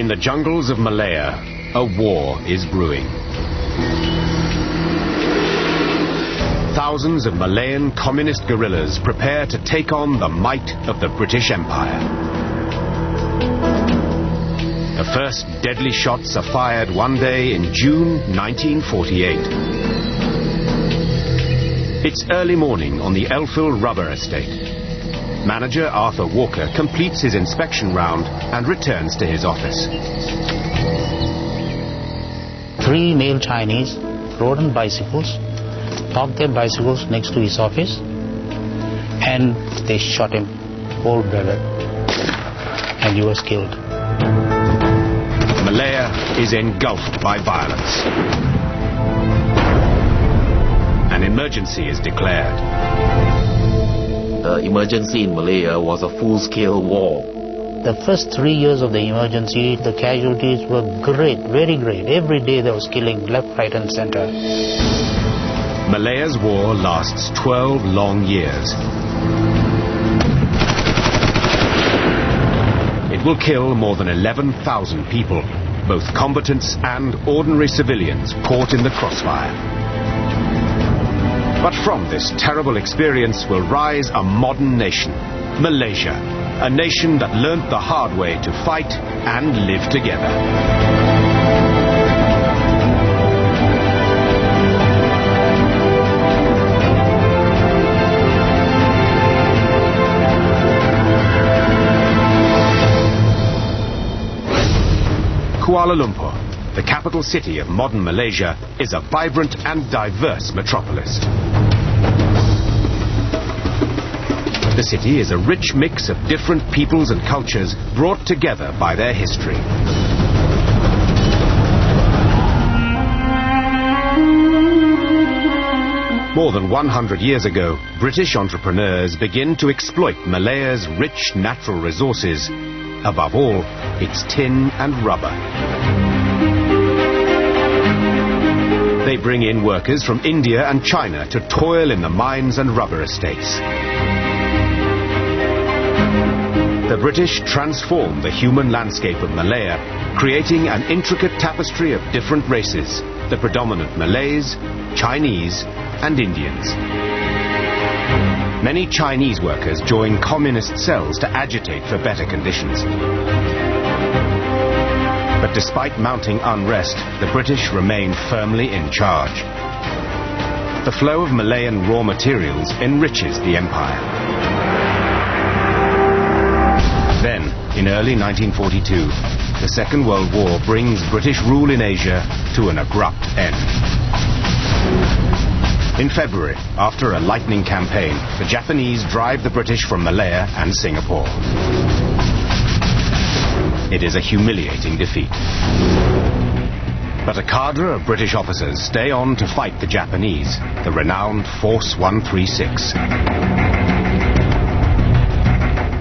In the jungles of Malaya, a war is brewing. Thousands of Malayan communist guerrillas prepare to take on the might of the British Empire. The first deadly shots are fired one day in June 1948. It's early morning on the Elfill rubber estate. Manager Arthur Walker completes his inspection round and returns to his office. 3 male Chinese rode on bicycles, parked their bicycles next to his office, and they shot him cold-blooded, and he was killed. Malaya is engulfed by violence. An emergency is declared. The emergency in Malaya was a full-scale war. The first 3 years of the emergency, the casualties were great, very great. Every day there was killing left, right and center. Malaya's war lasts 12 long years. It will kill more than 11,000 people, both combatants and ordinary civilians caught in the crossfire. But from this terrible experience will rise a modern nation, Malaysia, a nation that learnt the hard way to fight and live together. Kuala Lumpur, the capital city of modern Malaysia, is a vibrant and diverse metropolis. The city is a rich mix of different peoples and cultures brought together by their history. More than 100 years ago, British entrepreneurs begin to exploit Malaya's rich natural resources, above all, its tin and rubber. They bring in workers from India and China to toil in the mines and rubber estates. The British transform the human landscape of Malaya, creating an intricate tapestry of different races, the predominant Malays, Chinese and Indians. Many Chinese workers join communist cells to agitate for better conditions. But despite mounting unrest, the British remain firmly in charge. The flow of Malayan raw materials enriches the empire. Then, in early 1942, the Second World War brings British rule in Asia to an abrupt end. In February, after a lightning campaign, the Japanese drive the British from Malaya and Singapore. It is a humiliating defeat. But a cadre of British officers stay on to fight the Japanese, the renowned Force 136.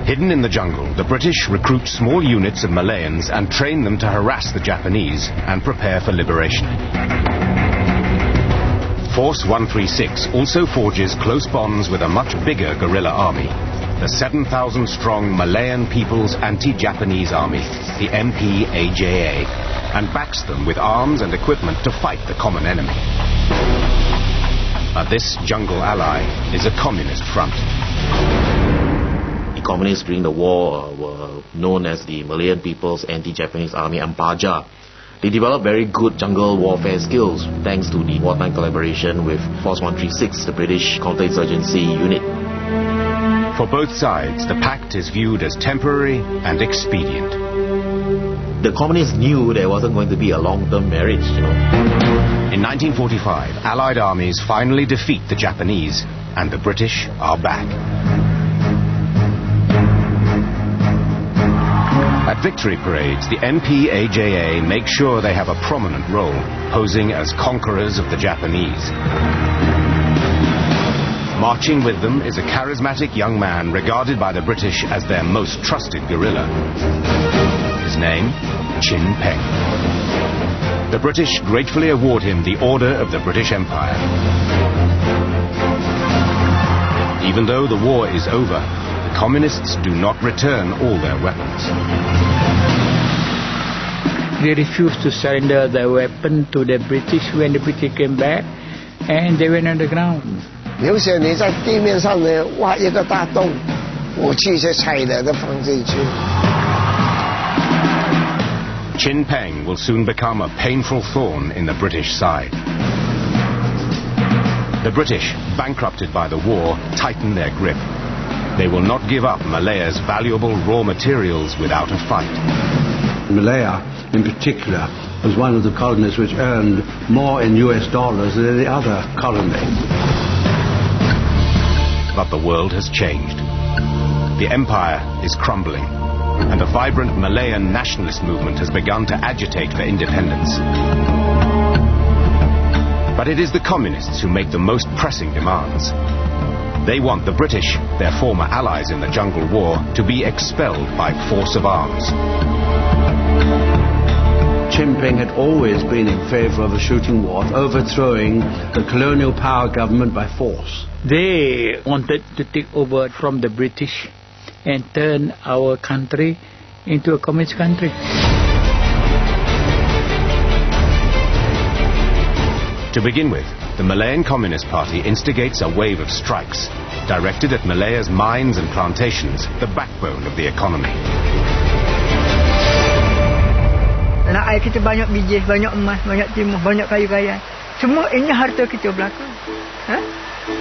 Hidden in the jungle, the British recruit small units of Malayans and train them to harass the Japanese and prepare for liberation. Force 136 also forges close bonds with a much bigger guerrilla army, the 7,000-strong Malayan People's Anti-Japanese Army, the MPAJA, and backs them with arms and equipment to fight the common enemy. This jungle ally is a communist front. The communists during the war were known as the Malayan People's Anti-Japanese Army, MPAJA. They developed very good jungle warfare skills thanks to the wartime collaboration with Force 136, the British counterinsurgency unit. For both sides, the pact is viewed as temporary and expedient. The communists knew there wasn't going to be a long-term marriage, In 1945, Allied armies finally defeat the Japanese, and the British are back. At victory parades, the MPAJA make sure they have a prominent role, posing as conquerors of the Japanese. Marching with them is a charismatic young man regarded by the British as their most trusted guerrilla. His name, Chin Peng. The British gratefully award him the Order of the British Empire. Even though the war is over, the communists do not return all their weapons. They refused to surrender their weapon to the British when the British came back, and they went underground. 留下你在地面上呢挖一个大洞，武器是拆的，都放进去。 Chin Peng will soon become a painful thorn in the British side. The British, bankrupted by the war, tighten their grip. They will not give up Malaya's valuable raw materials without a fight. Malaya, in particular, was one of the colonies which earned more in US dollars than any other colony. But the world has changed. The empire is crumbling, and a vibrant Malayan nationalist movement has begun to agitate for independence. But it is the communists who make the most pressing demands. They want the British, their former allies in the Jungle War, to be expelled by force of arms. Chin Peng had always been in favor of a shooting war, overthrowing the colonial power government by force. They wanted to take over from the British and turn our country into a communist country. To begin with, the Malayan Communist Party instigates a wave of strikes directed at Malaya's mines and plantations, the backbone of the economy. Anak air kita banyak biji, banyak emas, banyak timah, banyak kayu raya. Semua ini harta kita belaka. Ha?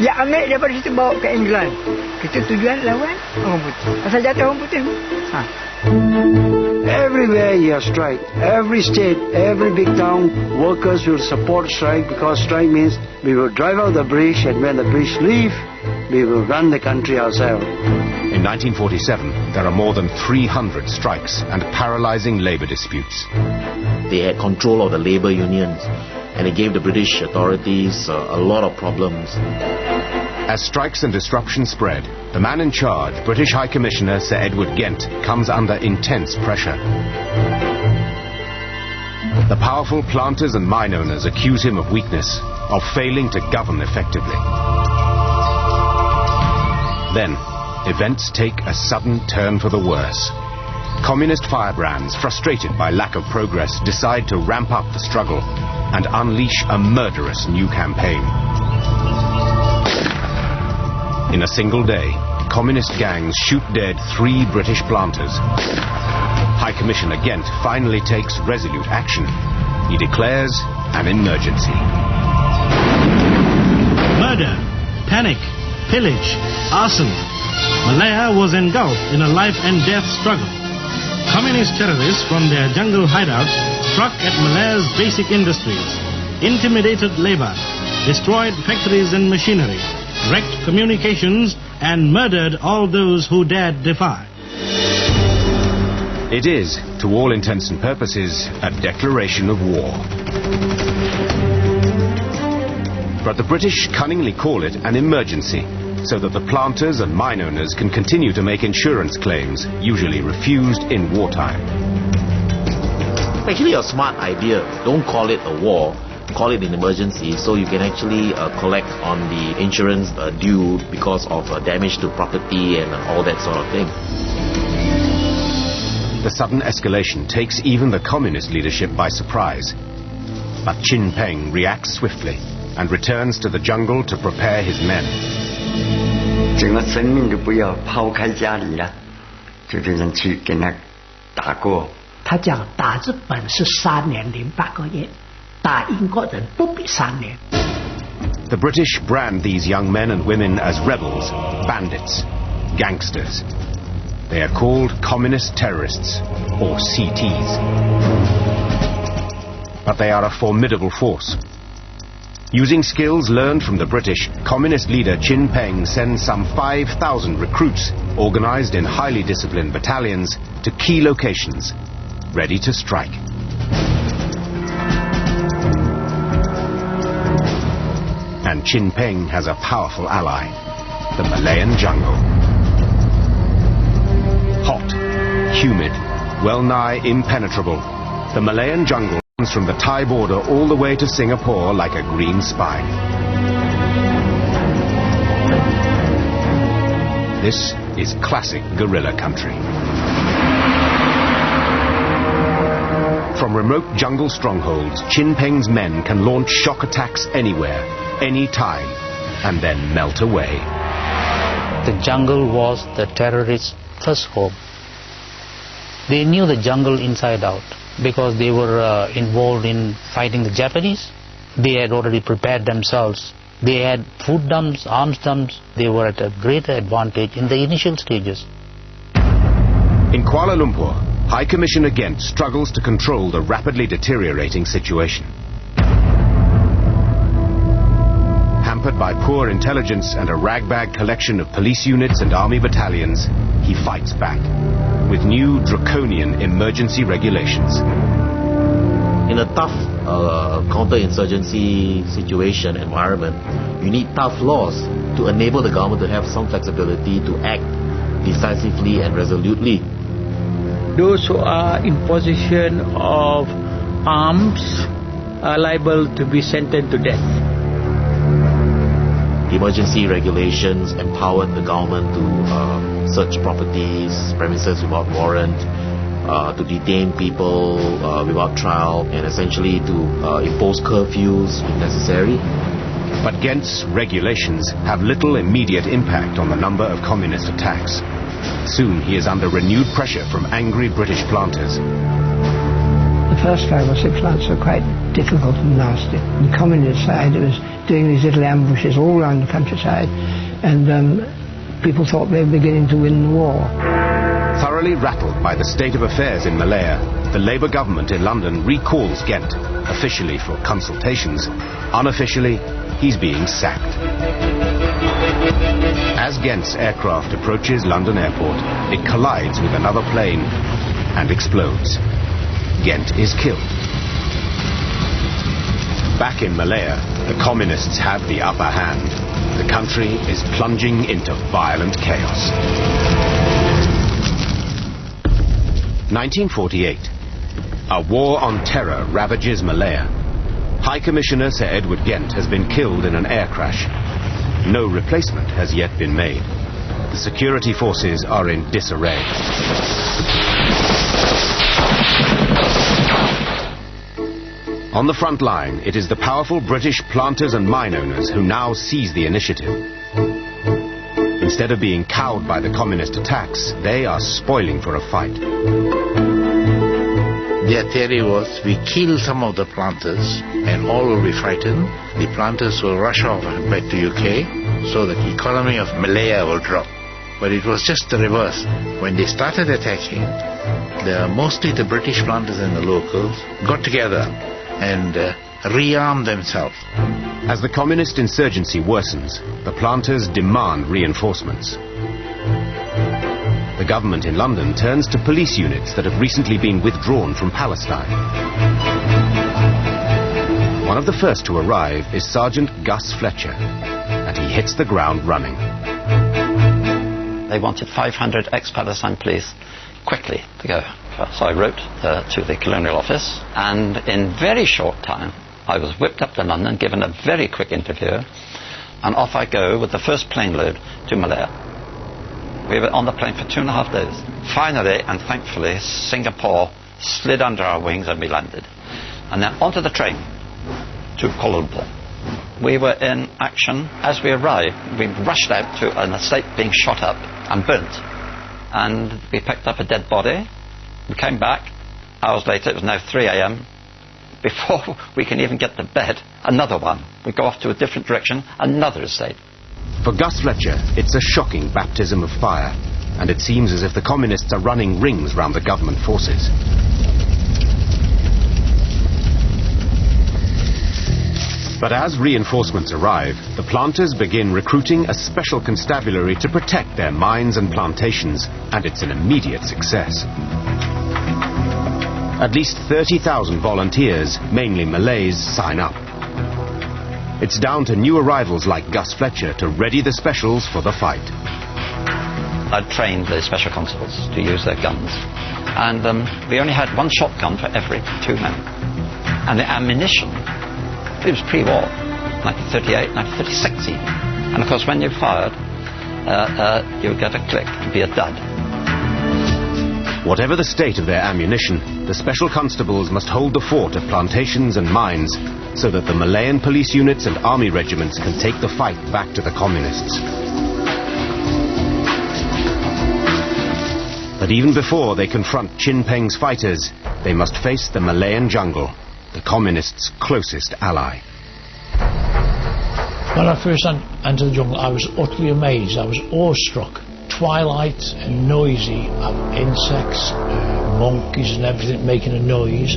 Dia ambil daripada situ bawa ke England. Kita tujuan lawan orang putih. Asal jatuh orang putih. Ha. Everywhere you have strike, every state, every big town, workers will support strike because strike means we will drive out the British, and when the British leave, we will run the country ourselves. In 1947, there are more than 300 strikes and paralyzing labor disputes. They had control of the labor unions, and it gave the British authorities a lot of problems. As strikes and disruption spread, the man in charge, British High Commissioner Sir Edward Gent, comes under intense pressure. The powerful planters and mine owners accuse him of weakness, of failing to govern effectively. Then, events take a sudden turn for the worse. Communist firebrands, frustrated by lack of progress, decide to ramp up the struggle and unleash a murderous new campaign. In a single day, communist gangs shoot dead 3 British planters. High Commissioner Gent finally takes resolute action. He declares an emergency. Murder, panic, pillage, arson. Malaya was engulfed in a life and death struggle. Communist terrorists from their jungle hideouts struck at Malaya's basic industries, intimidated labor, destroyed factories and machinery, wrecked communications, and murdered all those who dared defy. It is, to all intents and purposes, a declaration of war. But the British cunningly call it an emergency, so that the planters and mine owners can continue to make insurance claims, usually refused in wartime. Actually a smart idea. Don't call it a war. Call it an emergency, so you can actually collect on the insurance due because of damage to property and all that sort of thing. The sudden escalation takes even the communist leadership by surprise. But Chin Peng reacts swiftly and returns to the jungle to prepare his men. 整个生命都不要抛开家里了，就这样去跟他打过。他讲打日本是3年08个月。 The British brand these young men and women as rebels, bandits, gangsters. They are called communist terrorists, or CTs. But they are a formidable force. Using skills learned from the British, communist leader Chin Peng sends some 5,000 recruits, organized in highly disciplined battalions, to key locations, ready to strike. And Chin Peng has a powerful ally, the Malayan jungle. Hot, humid, well-nigh impenetrable, the Malayan jungle runs from the Thai border all the way to Singapore like a green spine. This is classic guerrilla country. From remote jungle strongholds, Chin Peng's men can launch shock attacks anywhere, any time, and then melt away. The jungle was the terrorists' first home. They knew the jungle inside out because they were involved in fighting the Japanese. They had already prepared themselves. They had food dumps, arms dumps. They were at a greater advantage in the initial stages. In Kuala Lumpur, High Commissioner Gent struggles to control the rapidly deteriorating situation. Hampered by poor intelligence and a ragbag collection of police units and army battalions, he fights back with new draconian emergency regulations. In a tough counter-insurgency situation environment, you need tough laws to enable the government to have some flexibility to act decisively and resolutely. Those who are in possession of arms are liable to be sentenced to death. Emergency regulations empowered the government to search properties, premises without warrant, to detain people without trial, and essentially to impose curfews if necessary. But Gent's regulations have little immediate impact on the number of communist attacks. Soon he is under renewed pressure from angry British planters. The first 5 or 6 months were quite difficult and nasty. On the communist side, it was doing these little ambushes all around the countryside, and people thought they were beginning to win the war. Thoroughly rattled by the state of affairs in Malaya, the Labour government in London recalls Gent, officially for consultations. Unofficially, he's being sacked. As Gent's aircraft approaches London Airport, it collides with another plane and explodes. Gent is killed. Back in Malaya, the communists have the upper hand. The country is plunging into violent chaos. 1948. A war on terror ravages Malaya. High Commissioner Sir Edward Gent has been killed in an air crash. No replacement has yet been made. The security forces are in disarray. On the front line, it is the powerful British planters and mine owners who now seize the initiative. Instead of being cowed by the communist attacks, they are spoiling for a fight. Their theory was, we kill some of the planters and all will be frightened. The planters will rush off back to UK so that the economy of Malaya will drop. But it was just the reverse. When they started attacking, mostly the British planters and the locals got together and rearmed themselves. As the communist insurgency worsens, the planters demand reinforcements. The government in London turns to police units that have recently been withdrawn from Palestine. One of the first to arrive is Sergeant Gus Fletcher, and he hits the ground running. They wanted 500 ex-Palestine police quickly to go. So I wrote to the Colonial Office, and in very short time I was whipped up to London, given a very quick interview, and off I go with the first plane load to Malaya. We were on the plane for 2.5 days. Finally, and thankfully, Singapore slid under our wings and we landed. And then onto the train to Kuala Lumpur. We were in action as we arrived. We rushed out to an estate being shot up and burnt. And we picked up a dead body. We came back. Hours later, it was now 3 a.m. Before we can even get to bed, another one. We go off to a different direction, another estate. For Gus Fletcher, it's a shocking baptism of fire, and it seems as if the communists are running rings round the government forces. But as reinforcements arrive, the planters begin recruiting a special constabulary to protect their mines and plantations, and it's an immediate success. At least 30,000 volunteers, mainly Malays, sign up. It's down to new arrivals like Gus Fletcher to ready the specials for the fight. I'd trained the special constables to use their guns, and we only had one shotgun for every 2 men. And the ammunition, it was pre-war, 1938, 1936 even. And of course when you fired, you would get a click and be a dud. Whatever the state of their ammunition, the special constables must hold the fort at plantations and mines so that the Malayan police units and army regiments can take the fight back to the communists. But even before they confront Chin Peng's fighters, they must face the Malayan jungle, the communists' closest ally. When I first entered the jungle, I was utterly amazed. I was awestruck. Twilight and noisy, of insects, monkeys and everything making a noise,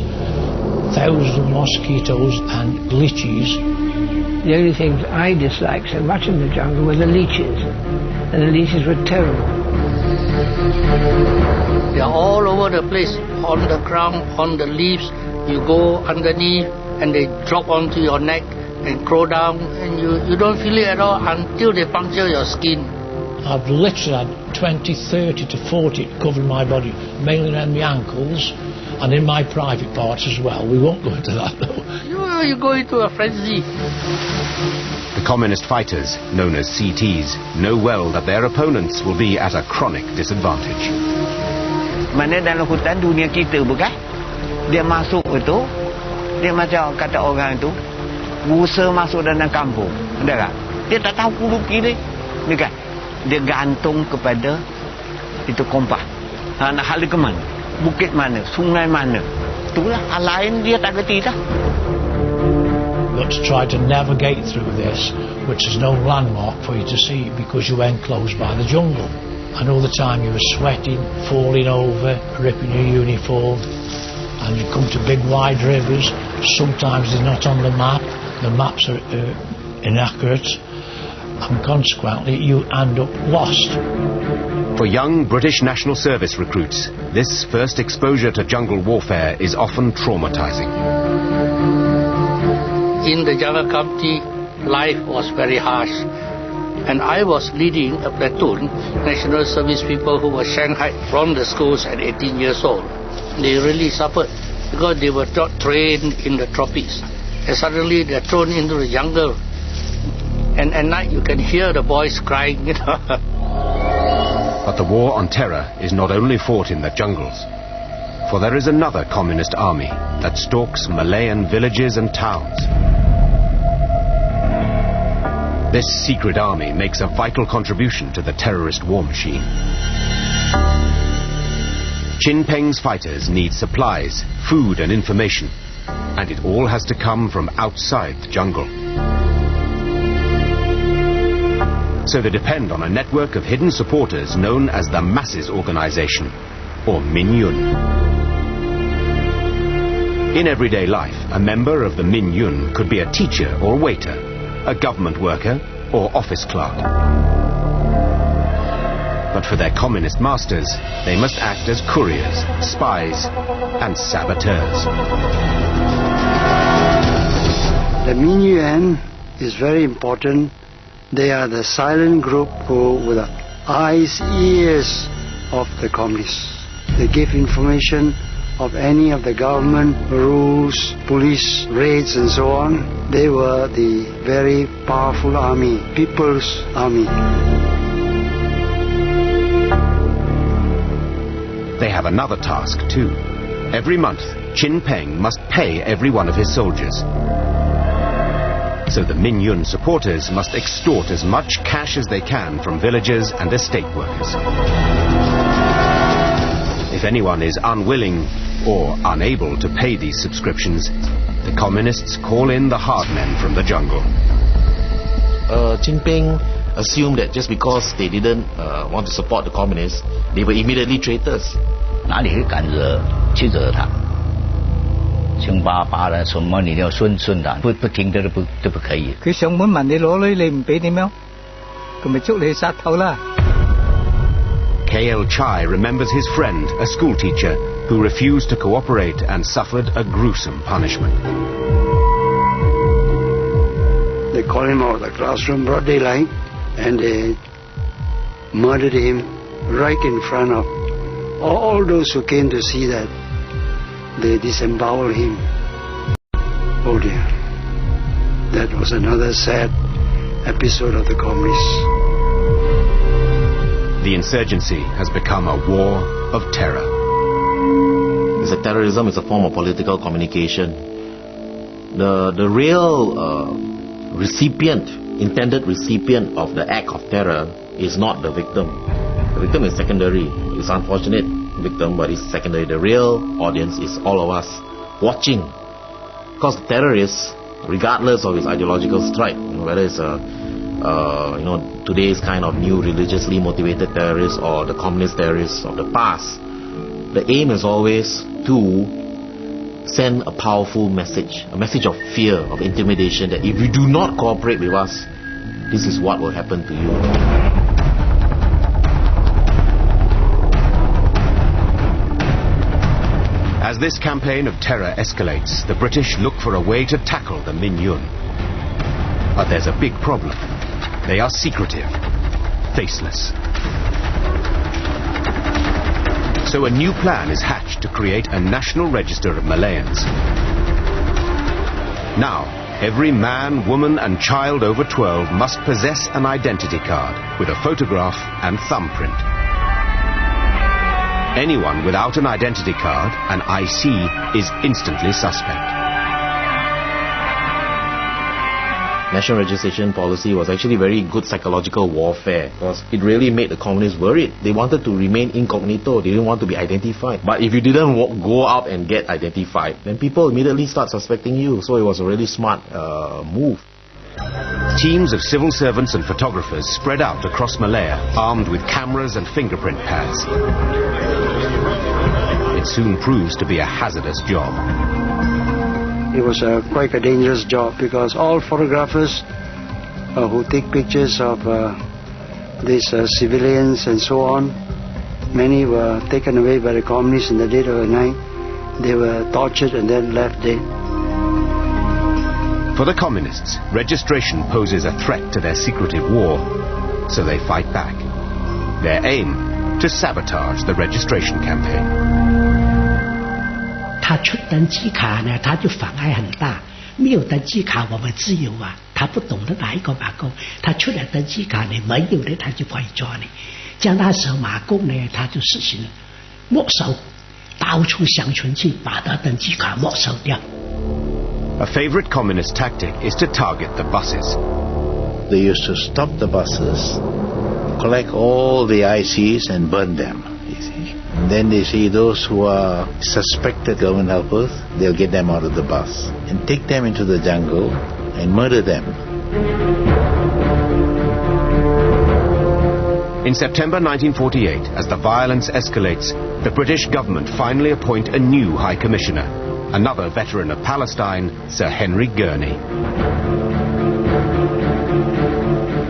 thousands of mosquitoes and leeches. The only things I disliked so much in the jungle were the leeches, and the leeches were terrible. They are all over the place, on the ground, on the leaves. You go underneath and they drop onto your neck and crawl down, and you don't feel it at all until they puncture your skin. I've literally had 20, 30 to 40 covering my body, mainly around the ankles and in my private parts as well. We won't go into that though. You go into a frenzy. The communist fighters, known as CTs, know well that their opponents will be at a chronic disadvantage. Mana dalam hutan dunia kita bukan? Dia masuk itu, dia macam kata orang itu, busa masuk dalam kampung. Ada tak? Dia tak tahu hulu kiri. Dia dia gantung kepada itu kompas. Nak hala ke mana? Bukit mana? Sungai mana? Itulah hal lain dia tak kerti dah. You've got to try to navigate through this, which is no landmark for you to see because you're enclosed by the jungle. And all the time you were sweating, falling over, ripping your uniform, and you come to big wide rivers. Sometimes they're not on the map. The maps are inaccurate. And consequently you end up lost. For young British National Service recruits, this first exposure to jungle warfare is often traumatizing. In the jungle country, life was very harsh. And I was leading a platoon, National Service people who were shanghaied from the schools at 18 years old. They really suffered because they were not trained in the tropics. And suddenly they're thrown into the jungle. And at night you can hear the boys crying. But the war on terror is not only fought in the jungles. For there is another communist army that stalks Malayan villages and towns. This secret army makes a vital contribution to the terrorist war machine. Chin Peng's fighters need supplies, food and information, and it all has to come from outside the jungle. So they depend on a network of hidden supporters known as the Masses Organization, or Min Yun. In everyday life, a member of the Min Yun could be a teacher or waiter, a government worker or office clerk. But for their communist masters, they must act as couriers, spies and saboteurs. The Min Yun is very important. They are the silent group who were the eyes, ears of the communists. They give information of any of the government rules, police raids and so on. They were the very powerful army, people's army. They have another task too. Every month, Chin Peng must pay every one of his soldiers. So the Min Yun supporters must extort as much cash as they can from villagers and estate workers. If anyone is unwilling or unable to pay these subscriptions, the communists call in the hard men from the jungle. Chin Peng assumed that just because they didn't want to support the communists, they were immediately traitors. 哪里敢惹去惹他？凶巴巴的，什么你要顺的，不听的都不可以。佢上門問你攞女，你唔俾點樣？佢咪捉你殺頭啦！ K.L. Chai remembers his friend, a schoolteacher, who refused to cooperate and suffered a gruesome punishment. They called him out of the classroom, broad daylight, and they murdered him right in front of all those who came to see that. They disemboweled him. Oh dear. That was another sad episode of the communists. The insurgency has become a war of terror. is that terrorism is a form of political communication. The real intended recipient of the act of terror is not the victim. The victim is secondary. It's unfortunate victim, but it's secondary. The real audience is all of us watching. Because the terrorists, regardless of his ideological stripe, whether it's today's kind of new religiously motivated terrorists or the communist terrorists of the past, the aim is always to send a powerful message, a message of fear, of intimidation, that if you do not cooperate with us, this is what will happen to you. As this campaign of terror escalates, the British look for a way to tackle the Minh Yun. But there's a big problem. They are secretive, faceless. So a new plan is hatched to create a national register of Malayans. Now, every man, woman and child over 12 must possess an identity card with a photograph and thumbprint. Anyone without an identity card, an IC, is instantly suspect. National registration policy was actually very good psychological warfare, because it really made the communists worried. They wanted to remain incognito. They didn't want to be identified. But if you didn't go out and get identified, then people immediately start suspecting you. So it was a really smart move. Teams of civil servants and photographers spread out across Malaya, armed with cameras and fingerprint pads. It soon proves to be a hazardous job. It was quite a dangerous job, because all photographers who take pictures of these civilians and so on, many were taken away by the communists in the dead of the night. They were tortured and then left dead. For the communists, registration poses a threat to their secretive war, so they fight back. Their aim, to sabotage the registration campaign. 他出登记卡呢，他就妨碍很大。没有登记卡，我们自由啊。他不懂得哪一个马工，他出来登记卡呢，没有的他就可以抓你。将他手马工呢，他就实行了没收，到处乡村去把他登记卡没收掉。A favorite communist tactic is to target the buses. They used to stop the buses, collect all the ICs and burn them. And then they see those who are suspected government helpers, they'll get them out of the bus and take them into the jungle and murder them. In September 1948, as the violence escalates, the British government finally appoint a new High Commissioner, another veteran of Palestine, Sir Henry Gurney.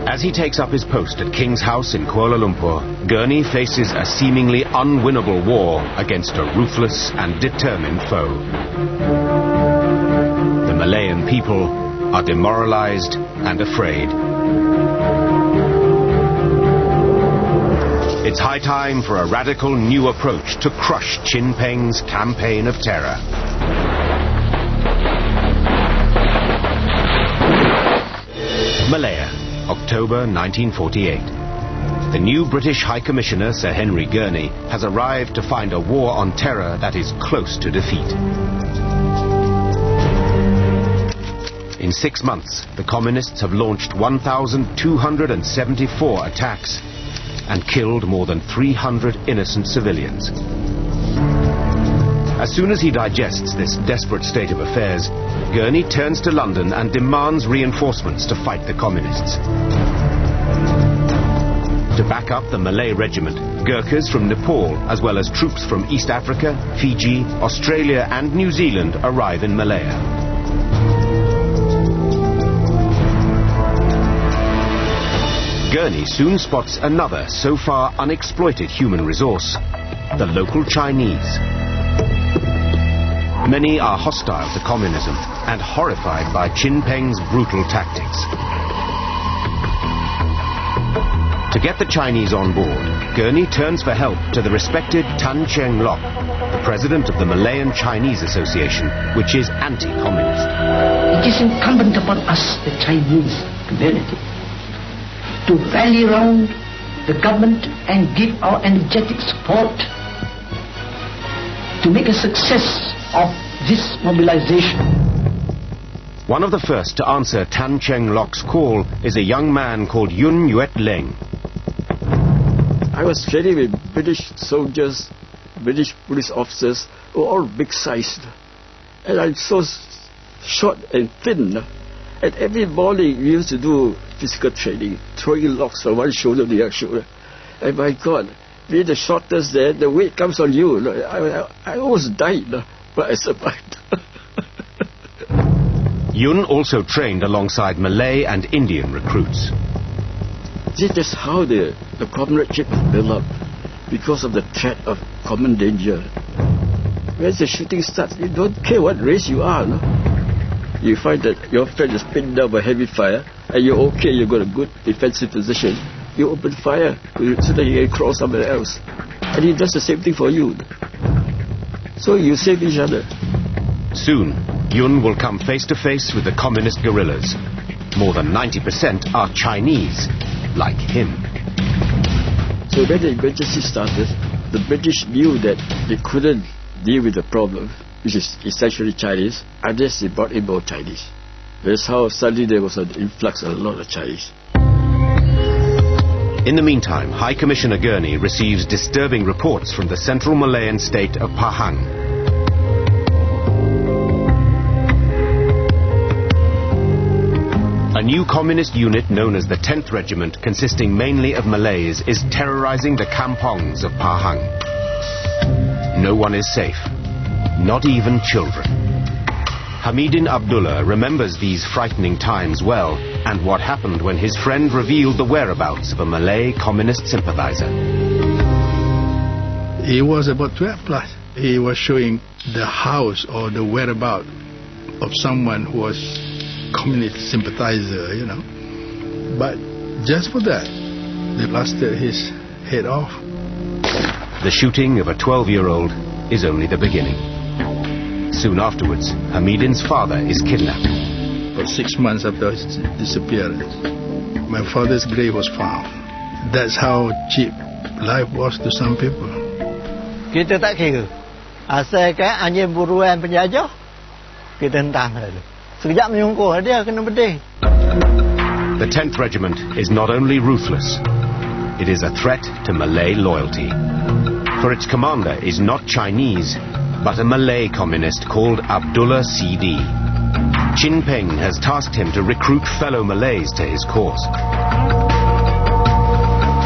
As he takes up his post at King's House in Kuala Lumpur, Gurney faces a seemingly unwinnable war against a ruthless and determined foe. The Malayan people are demoralized and afraid. It's high time for a radical new approach to crush Chin Peng's campaign of terror. Malaya, October 1948. The new British High Commissioner, Sir Henry Gurney, has arrived to find a war on terror that is close to defeat. In 6 months, the communists have launched 1,274 attacks and killed more than 300 innocent civilians. As soon as he digests this desperate state of affairs, Gurney turns to London and demands reinforcements to fight the communists. To back up the Malay regiment, Gurkhas from Nepal, as well as troops from East Africa, Fiji, Australia and New Zealand arrive in Malaya. Gurney soon spots another so far unexploited human resource, the local Chinese. Many are hostile to communism and horrified by Chin Peng's brutal tactics. To get the Chinese on board, Gurney turns for help to the respected Tan Cheng Lock, the president of the Malayan Chinese Association, which is anti-communist. It is incumbent upon us, the Chinese community, to rally round the government and give our energetic support to to make a success of this mobilization. One of the first to answer Tan Cheng Lok's call is a young man called Yun Yuet Leng. I was training with British soldiers, British police officers, who were all big-sized. And I'm so short and thin. And every morning we used to do physical training, throwing logs from one shoulder to the other shoulder. And my God, being the shortest there, the weight comes on you. I almost died, but I survived. Yun also trained alongside Malay and Indian recruits. This is how the comradeship is built up, because of the threat of common danger. When the shooting starts, you don't care what race you are. No? You find that your friend is pinned down by heavy fire, and you're okay, you've got a good defensive position. You open fire so that you can crawl somewhere else. And he does the same thing for you. So you save each other. Soon, Yun will come face to face with the communist guerrillas. More than 90% are Chinese, like him. So when the emergency started, the British knew that they couldn't deal with the problem, which is essentially Chinese, unless they brought in more Chinese. That's how suddenly there was an influx of a lot of Chinese. In the meantime, High Commissioner Gurney receives disturbing reports from the central Malayan state of Pahang. A new communist unit known as the 10th Regiment, consisting mainly of Malays, is terrorizing the kampongs of Pahang. No one is safe, not even children. Hamidin Abdullah remembers these frightening times well, and what happened when his friend revealed the whereabouts of a Malay communist sympathizer. He was about 12 plus. He was showing the house or the whereabouts of someone who was communist sympathizer, you know. But just for that, they blasted his head off. The shooting of a 12-year-old is only the beginning. Soon afterwards, Hamidin's father is kidnapped. For 6 months after his disappearance, my father's grave was found. That's how cheap life was to some people. Kita tak kira. Asalkan anjing buruan penjajah, kita hentam saja. Sekejap menyungkuh, dia kena bedih. The 10th Regiment is not only ruthless, it is a threat to Malay loyalty. For its commander is not Chinese, but a Malay communist called Abdullah CD. Chin Peng has tasked him to recruit fellow Malays to his cause.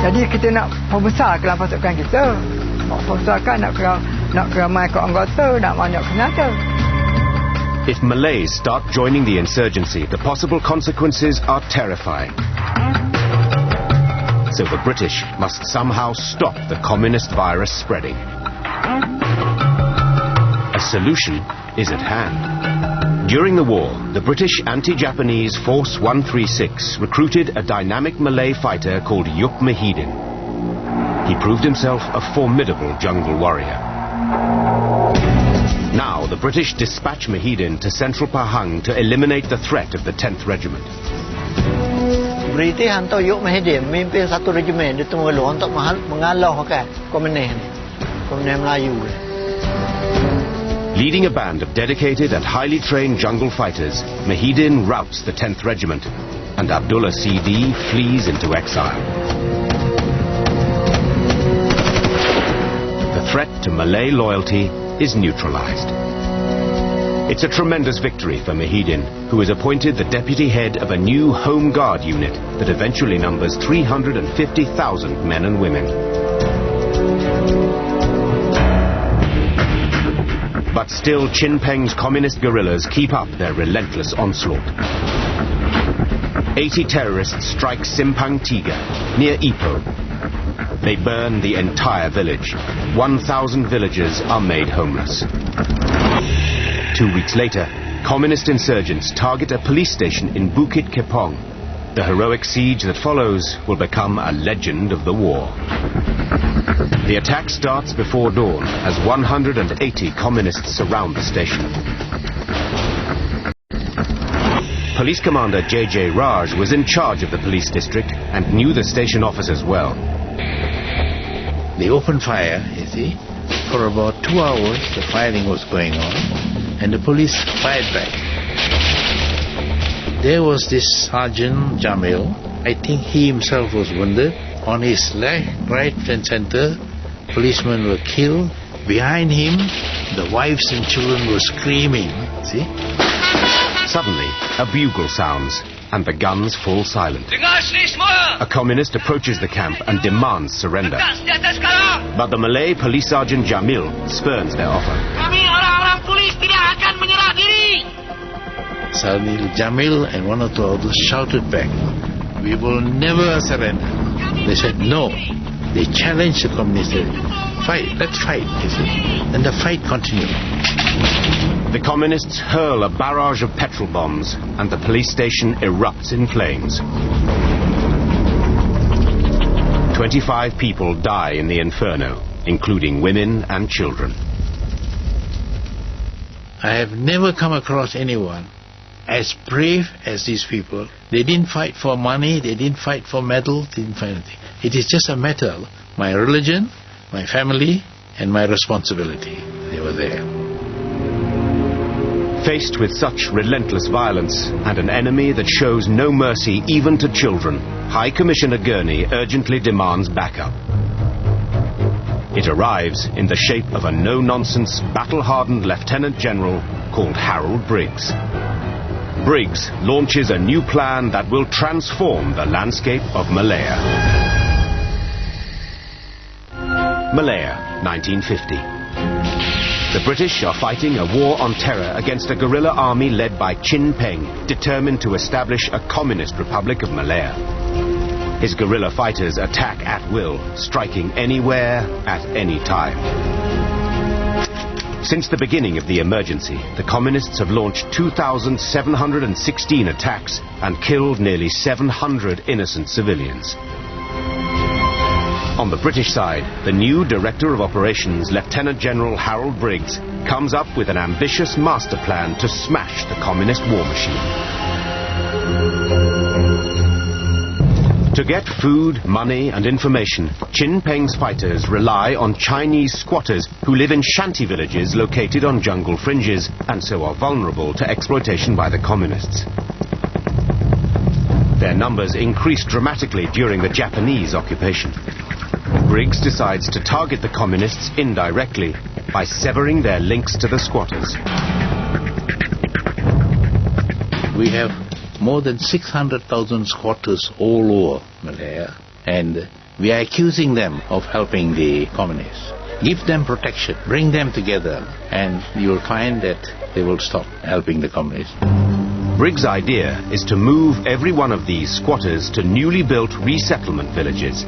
Jadi kita nak membesarkan pasukan kita. Membesarkan nak keramai ke anggota, nak banyak senjata. If Malays start joining the insurgency, the possible consequences are terrifying. So the British must somehow stop the communist virus spreading. A solution is at hand. During the war, the British anti-Japanese Force 136 recruited a dynamic Malay fighter called Yuk Mahidin. He proved himself a formidable jungle warrior. Now the British dispatch Mahidin to central Pahang to eliminate the threat of the 10th Regiment. British hantar Yuk Mahidin memimpin satu regimen di Terengganu untuk mengalahkan komunis Melayu. Leading a band of dedicated and highly trained jungle fighters, Mahidin routs the 10th Regiment, and Abdullah CD flees into exile. The threat to Malay loyalty is neutralized. It's a tremendous victory for Mahidin, who is appointed the deputy head of a new Home Guard unit that eventually numbers 350,000 men and women. But still, Chin Peng's communist guerrillas keep up their relentless onslaught. 80 terrorists strike Simpang Tiga, near Ipoh. They burn the entire village. 1,000 villagers are made homeless. 2 weeks later, communist insurgents target a police station in Bukit Kepong. The heroic siege that follows will become a legend of the war. The attack starts before dawn as 180 communists surround the station. Police Commander J.J. Raj was in charge of the police district and knew the station officers well. They opened fire, you see, For about 2 hours, the firing was going on, and the police fired back. There was this Sergeant Jamil. I think he himself was wounded. On his left, right and center, policemen were killed. Behind him, the wives and children were screaming. See? Suddenly, a bugle sounds, and the guns fall silent. A communist approaches the camp and demands surrender. But the Malay police sergeant Jamil spurns their offer. Suddenly, Jamil and one or two others shouted back, "We will never surrender." They said no. They challenged the communists. Fight, let's fight, you see. And the fight continued. The communists hurl a barrage of petrol bombs, and the police station erupts in flames. 25 people die in the inferno, including women and children. I have never come across anyone as brave as these people. They didn't fight for money, they didn't fight for medals, they didn't fight anything. It is just a matter of my religion, my family, and my responsibility. They were there. Faced with such relentless violence and an enemy that shows no mercy even to children, High Commissioner Gurney urgently demands backup. It arrives in the shape of a no-nonsense, battle-hardened Lieutenant General called Harold Briggs. Briggs launches a new plan that will transform the landscape of Malaya. Malaya, 1950. The British are fighting a war on terror against a guerrilla army led by Chin Peng, determined to establish a communist republic of Malaya. His guerrilla fighters attack at will, striking anywhere, at any time. Since the beginning of the emergency, the communists have launched 2,716 attacks and killed nearly 700 innocent civilians. On the British side, the new Director of Operations, Lieutenant General Harold Briggs, comes up with an ambitious master plan to smash the communist war machine. To get food, money and information, Chin Peng's fighters rely on Chinese squatters who live in shanty villages located on jungle fringes and so are vulnerable to exploitation by the communists. Their numbers increased dramatically during the Japanese occupation. Briggs decides to target the communists indirectly by severing their links to the squatters. We have more than 600,000 squatters all over Malaya, and we are accusing them of helping the communists. Give them protection, bring them together, and you will find that they will stop helping the communists. Briggs' idea is to move every one of these squatters to newly built resettlement villages,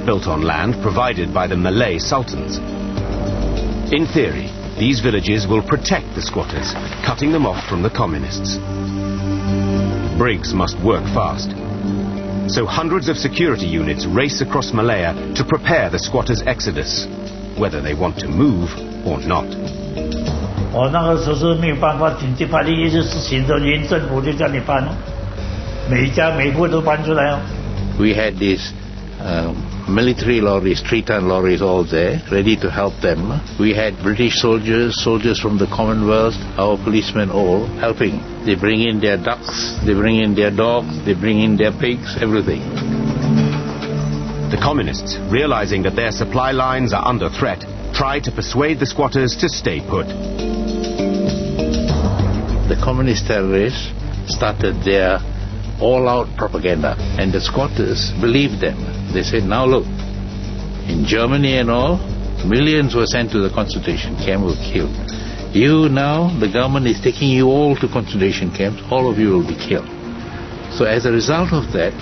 built on land provided by the Malay sultans. In theory, these villages will protect the squatters, cutting them off from the communists. Briggs must work fast. So hundreds of security units race across Malaya to prepare the squatters' exodus, whether they want to move or not. We had these military lorries, 3-ton lorries all there, ready to help them. We had British soldiers, soldiers from the Commonwealth, our policemen all helping. They bring in their ducks, they bring in their dogs, they bring in their pigs, everything. The communists, realizing that their supply lines are under threat, try to persuade the squatters to stay put. The communist terrorists started their all-out propaganda, and the squatters believed them. They said, now look, in Germany and all, millions were sent to the concentration camp, were killed. You now, the government is taking you all to concentration camps, all of you will be killed. So as a result of that,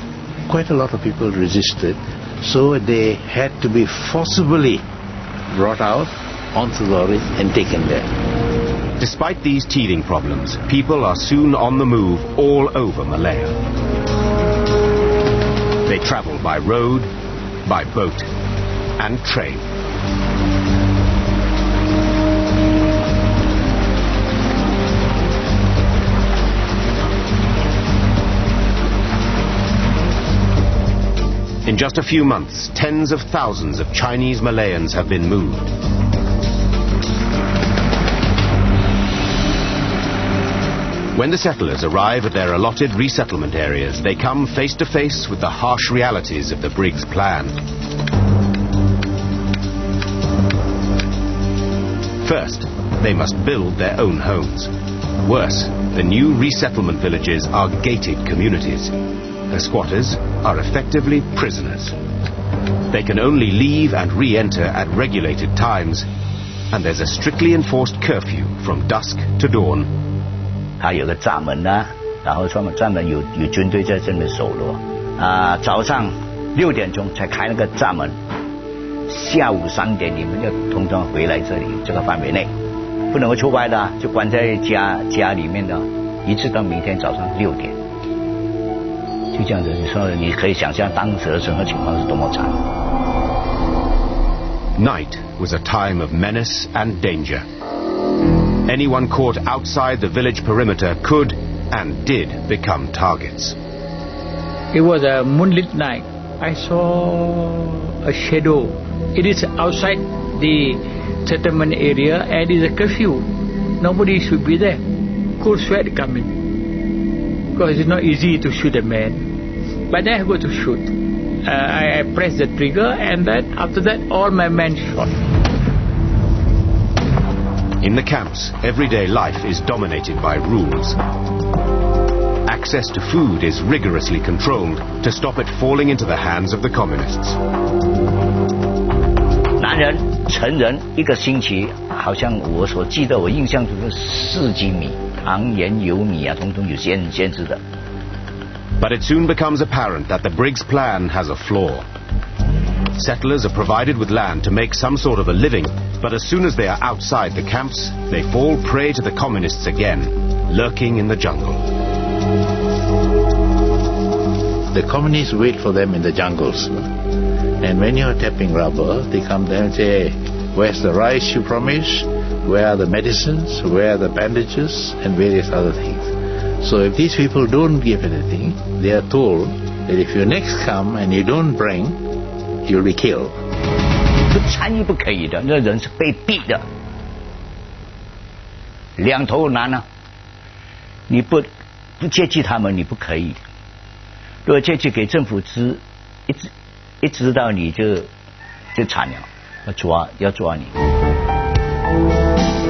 quite a lot of people resisted, so they had to be forcibly brought out onto the lorries and taken there. Despite these teething problems, people are soon on the move all over Malaya. They travel by road, by boat, and train. In just a few months, tens of thousands of Chinese Malayans have been moved. When the settlers arrive at their allotted resettlement areas, they come face to face with the harsh realities of the Briggs Plan. First, they must build their own homes. Worse, the new resettlement villages are gated communities. The squatters are effectively prisoners. They can only leave and re-enter at regulated times, and there's a strictly enforced curfew from dusk to dawn. 它有个闸门啊，然后专门有军队在这边守罗。早上6点钟才开那个闸门，下午3点你们要通通回来这里这个范围内，不能够出外的，就关在家里面的，一直到明天早上6点。就这样子，你说你可以想象当时的整个情况是多么惨。Night was a time of menace and danger. Anyone caught outside the village perimeter could and did become targets. It was a moonlit night. I saw a shadow. It is outside the settlement area and it is a curfew. Nobody should be there. Cold sweat coming. Because it's not easy to shoot a man. But then I go to shoot. I pressed the trigger and then after that all my men shot. In the camps, everyday life is dominated by rules. Access to food is rigorously controlled to stop it falling into the hands of the communists. 男人成人1个星期，好像我所记得，我印象中是4斤米，糖盐油米啊，统统有限制的。But it soon becomes apparent that the Briggs Plan has a flaw. Settlers are provided with land to make some sort of a living, but as soon as they are outside the camps, they fall prey to the communists again, lurking in the jungle. The communists wait for them in the jungles. And when you're tapping rubber, they come there and say, hey, where's the rice you promised? Where are the medicines? Where are the bandages? And various other things. So if these people don't give anything, they are told that if you next come and you don't bring, you'll be killed. 不参与不可以的，那人是被逼的，两头难啊！你不接济他们，你不可以。如果接济给政府一知道你就惨了，要抓你。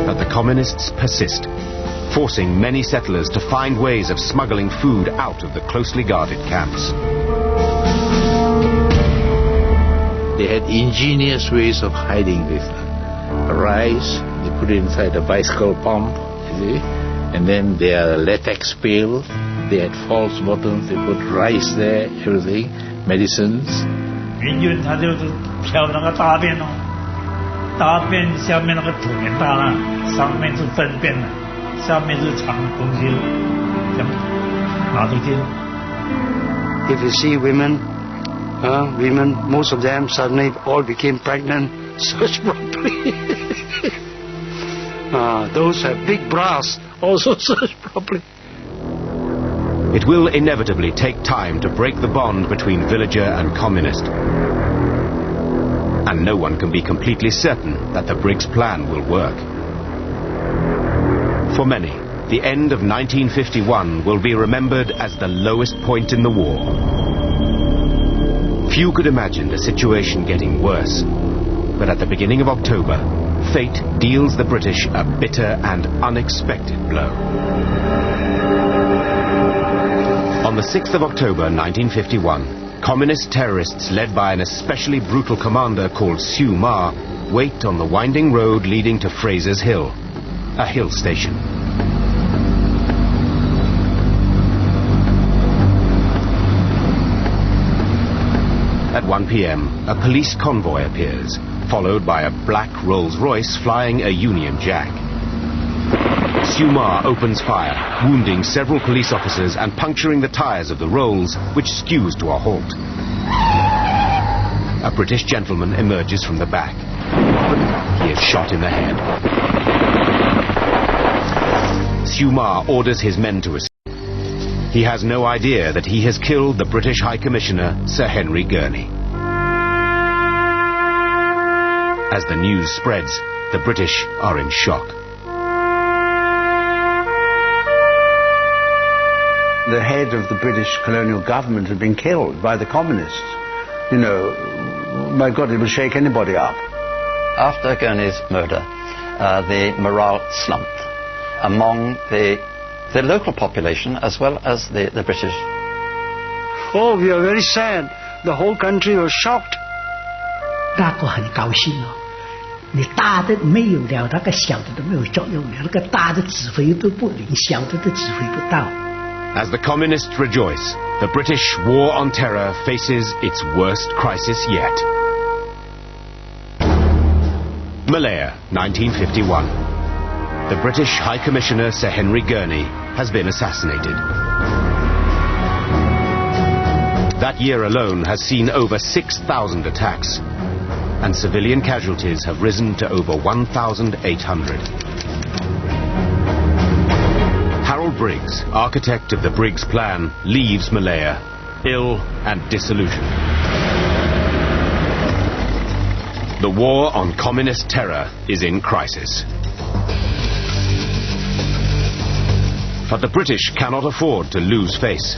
But the communists persist, forcing many settlers to find ways of smuggling food out of the closely guarded camps. They had ingenious ways of hiding this. Rice, they put it inside a bicycle pump, you see, and then their latex pail, they had false bottoms, they put rice there, everything, medicines. 民军他就是挑那个大便哦，大便下面那个土很大了，上面是粪便了，下面是藏东西了，这样拿出去。If you see women, most of them suddenly all became pregnant. Search properly. Those have big bras also search properly. It will inevitably take time to break the bond between villager and communist. And no one can be completely certain that the Briggs Plan will work. For many, the end of 1951 will be remembered as the lowest point in the war. Few could imagine the situation getting worse. But at the beginning of October, fate deals the British a bitter and unexpected blow. On the 6th of October 1951, communist terrorists led by an especially brutal commander called Siew Ma wait on the winding road leading to Fraser's Hill, a hill station. At 1 p.m., a police convoy appears, followed by a black Rolls-Royce flying a Union Jack. Siew Ma opens fire, wounding several police officers and puncturing the tires of the Rolls, which skews to a halt. A British gentleman emerges from the back. He is shot in the head. Siew Ma orders his men to escape. He has no idea that he has killed the British High Commissioner, Sir Henry Gurney. As the news spreads, the British are in shock. the head of the British colonial government had been killed by the communists. You know, my God, it would shake anybody up. After Gurney's murder, the morale slumped among the local population as well as the British. Oh, we are very sad. The whole country was shocked. 大家很高兴哦，你大的没有了，那个小的都没有作用了，那个大的指挥都不灵，小的都指挥不到。As the communists rejoice, the British War on Terror faces its worst crisis yet. Malaya, 1951. The British High Commissioner Sir Henry Gurney has been assassinated. That year alone has seen over 6,000 attacks, and civilian casualties have risen to over 1,800. Harold Briggs, architect of the Briggs Plan, leaves Malaya, ill and disillusioned. The war on communist terror is in crisis. But the British cannot afford to lose face.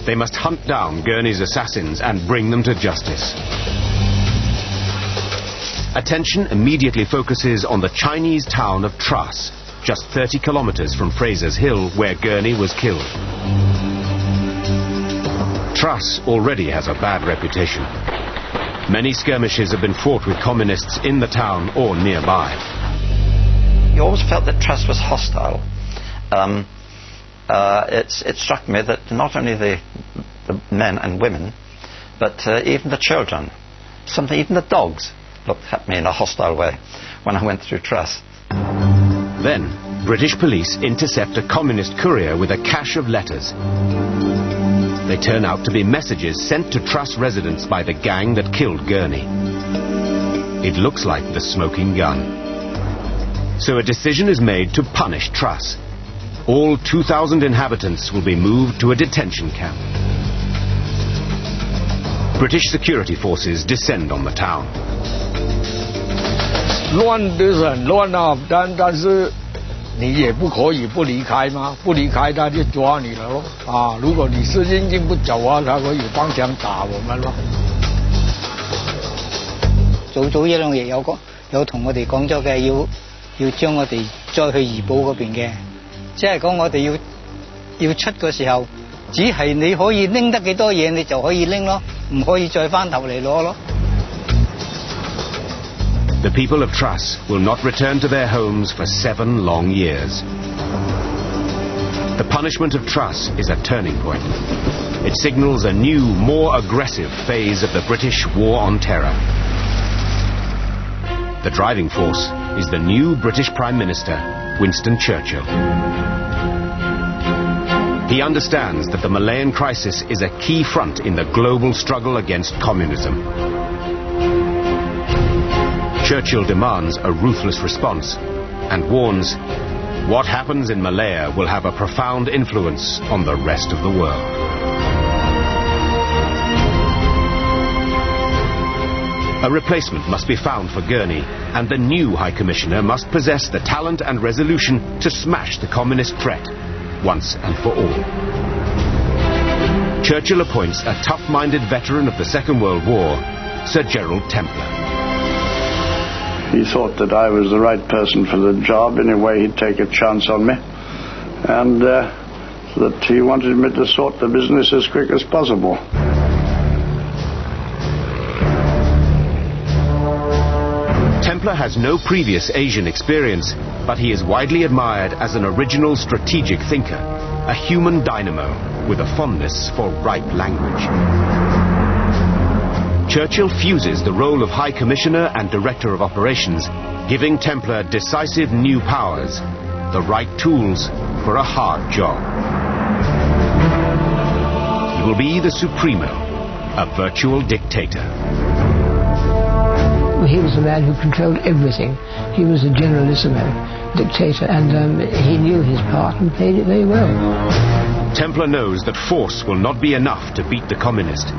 They must hunt down Gurney's assassins and bring them to justice. Attention immediately focuses on the Chinese town of Truss, just 30 kilometers from Fraser's Hill, where Gurney was killed. Truss already has a bad reputation. Many skirmishes have been fought with communists in the town or nearby. You always felt that Truss was hostile. It struck me that not only the men and women, but even the children, even the dogs, looked at me in a hostile way when I went through Truss. Then, British police intercept a communist courier with a cache of letters. They turn out to be messages sent to Truss residents by the gang that killed Gurney. It looks like the smoking gun. So a decision is made to punish Truss. All 2,000 inhabitants will be moved to a detention camp. British security forces descend on the town. 乱的是很乱啊，但是你也不可以不离开嘛，不离开他就抓你了咯。啊，如果你是硬劲不走啊，他可以帮腔打我们咯。早一兩日有同我哋講咗嘅，要將我哋再去怡保嗰邊嘅，即係講我哋要出嘅時候，只係你可以拎得幾多嘢，你就可以拎咯，唔可以再翻頭嚟攞咯。The people of Truss will not return to their homes for 7 long years. The punishment of Truss is a turning point. It signals a new, more aggressive phase of the British War on Terror. The driving force is the new British Prime Minister, Winston Churchill. He understands that the Malayan crisis is a key front in the global struggle against communism. Churchill demands a ruthless response and warns, what happens in Malaya will have a profound influence on the rest of the world. A replacement must be found for Gurney, and the new High Commissioner must possess the talent and resolution to smash the communist threat once and for all. Churchill appoints a tough-minded veteran of the Second World War, Sir Gerald Templar. He thought that I was the right person for the job. Anyway, he'd take a chance on me. And that he wanted me to sort the business as quick as possible. Templar has no previous Asian experience, but he is widely admired as an original strategic thinker, a human dynamo with a fondness for ripe language. Churchill fuses the role of High Commissioner and Director of Operations, giving Templar decisive new powers, the right tools for a hard job. He will be the Supremo, a virtual dictator. He was a man who controlled everything. He was a generalissimo dictator, and he knew his part and played it very well. Templar knows that force will not be enough to beat the communist.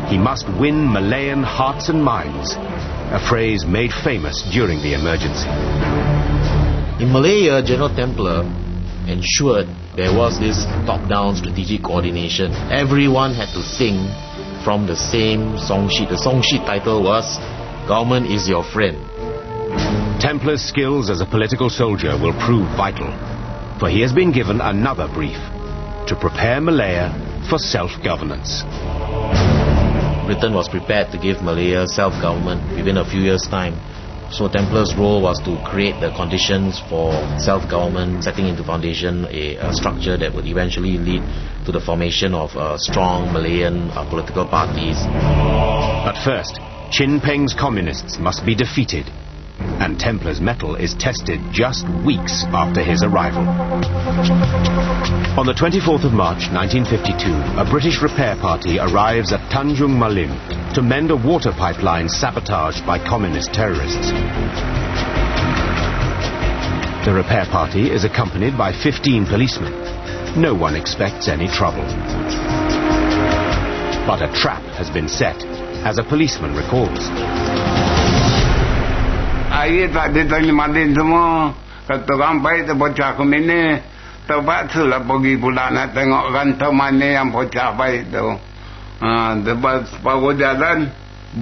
He must win Malayan hearts and minds, a phrase made famous during the emergency. In Malaya, General Templar ensured there was this top-down strategic coordination. Everyone had to sing from the same song sheet. The song sheet title was "Government is Your Friend." Templar's skills as a political soldier will prove vital, for he has been given another brief: to prepare Malaya for self-governance. Britain was prepared to give Malaya self-government within a few years' time. So Templar's role was to create the conditions for self-government, setting into foundation a structure that would eventually lead to the formation of strong Malayan political parties. But first, Chin Peng's communists must be defeated, and Templar's mettle is tested just weeks after his arrival. On the 24th of March 1952, a British repair party arrives at Tanjung Malim to mend a water pipeline sabotaged by communist terrorists. The repair party is accompanied by 15 policemen. No one expects any trouble. But a trap has been set, as a policeman recalls. Air tak diterima semua. Kata orang baik tu bocah ke mana. Terpaksa lah pergi pula nak tengok rantau mana yang bocah baik tu. Lepas baru jalan,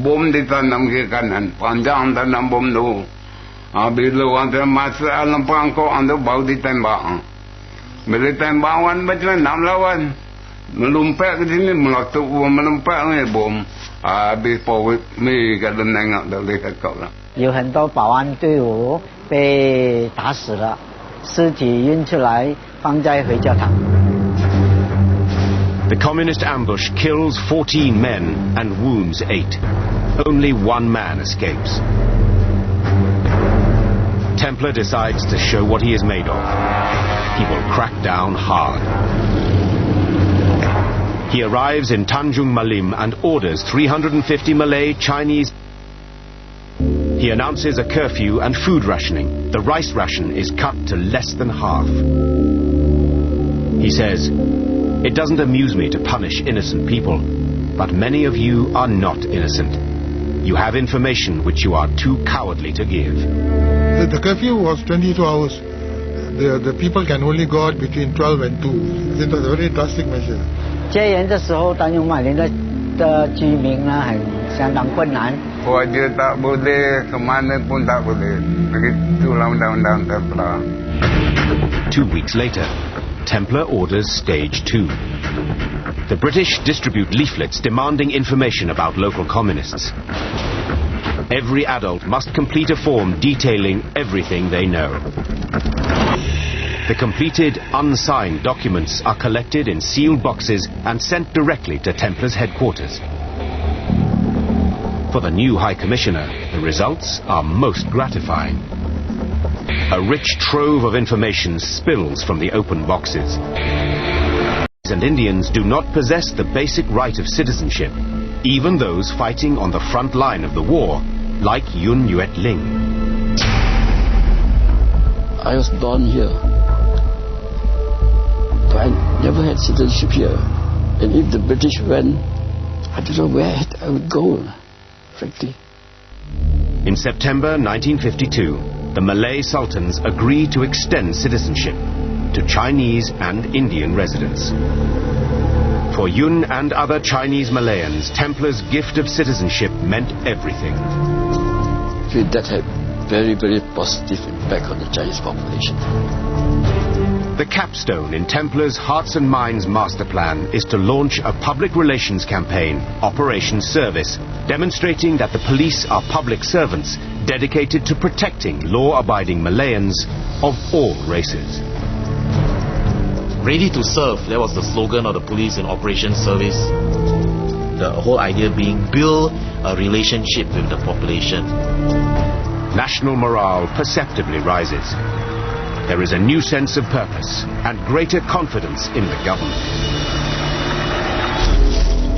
bom ditanam ke kanan. Panjang tanam bom tu. Bila orang tu masuk alam perangkap, orang tu baru ditembak. Bila tembakan macam nak melawan. Melumpat ke sini, melumpat ke bom. Habis pawit, mi kalau nengok tak boleh cakap lah. 有很多保安队伍被打死了，尸体运出来放在回教堂。 The communist ambush kills 14 men and wounds 8. Only one man escapes. Templar decides to show what he is made of. He will crack down hard. He arrives in Tanjung Malim and orders 350 Malay Chinese. He announces a curfew and food rationing. The rice ration is cut to less than half. He says, "It doesn't amuse me to punish innocent people, but many of you are not innocent. You have information which you are too cowardly to give." The curfew was 22 hours. The people can only go out between 12 and 2. It was a very drastic measure. 戒严的时候，丹永马林的居民呢，相当困难。 Wajah tak boleh, ke mana pun tak boleh. Begitulah undang-undang Templar. 2 weeks later, Templar orders Stage 2. The British distribute leaflets demanding information about local communists. Every adult must complete a form detailing everything they know. The completed, unsigned documents are collected in sealed boxes and sent directly to Templar's headquarters. For the new High Commissioner, the results are most gratifying. A rich trove of information spills from the open boxes. And Indians do not possess the basic right of citizenship, even those fighting on the front line of the war, like Yun Yuet Ling. I was born here, but I never had citizenship here. And if the British went, I don't know where I would go. Frankly. In September 1952, the Malay Sultans agreed to extend citizenship to Chinese and Indian residents. For Yun and other Chinese Malayans, Templar's gift of citizenship meant everything. That had very, very positive impact on the Chinese population. The capstone in Templar's Hearts and Minds master plan is to launch a public relations campaign, Operation Service, demonstrating that the police are public servants dedicated to protecting law-abiding Malayans of all races. Ready to serve, that was the slogan of the police in Operation Service. The whole idea being build a relationship with the population. National morale perceptibly rises. There is a new sense of purpose and greater confidence in the government.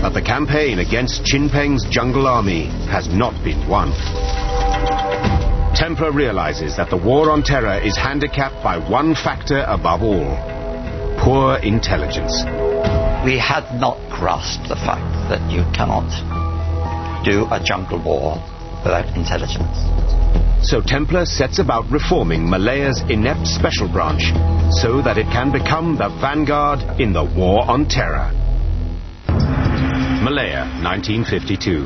But the campaign against Chin Peng's jungle army has not been won. Templar realizes that the war on terror is handicapped by one factor above all: poor intelligence. We had not grasped the fact that you cannot do a jungle war without intelligence. So Templar sets about reforming Malaya's inept special branch, so that it can become the vanguard in the War on Terror. Malaya, 1952.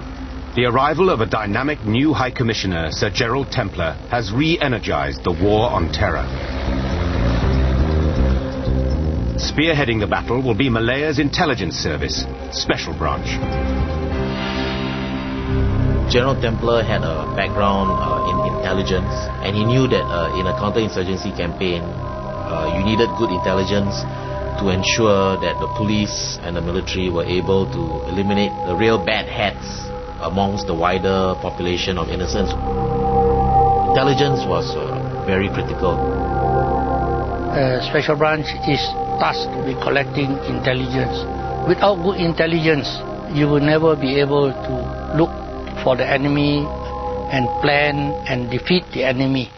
The arrival of a dynamic new High Commissioner, Sir Gerald Templar, has re-energized the War on Terror. Spearheading the battle will be Malaya's intelligence service, Special Branch. General Templar had a background in intelligence, and he knew that in a counterinsurgency campaign, you needed good intelligence to ensure that the police and the military were able to eliminate the real bad hats amongst the wider population of innocents. Intelligence was very critical. Special Branch is tasked with collecting intelligence. Without good intelligence, you will never be able to look for the enemy and plan and defeat the enemy.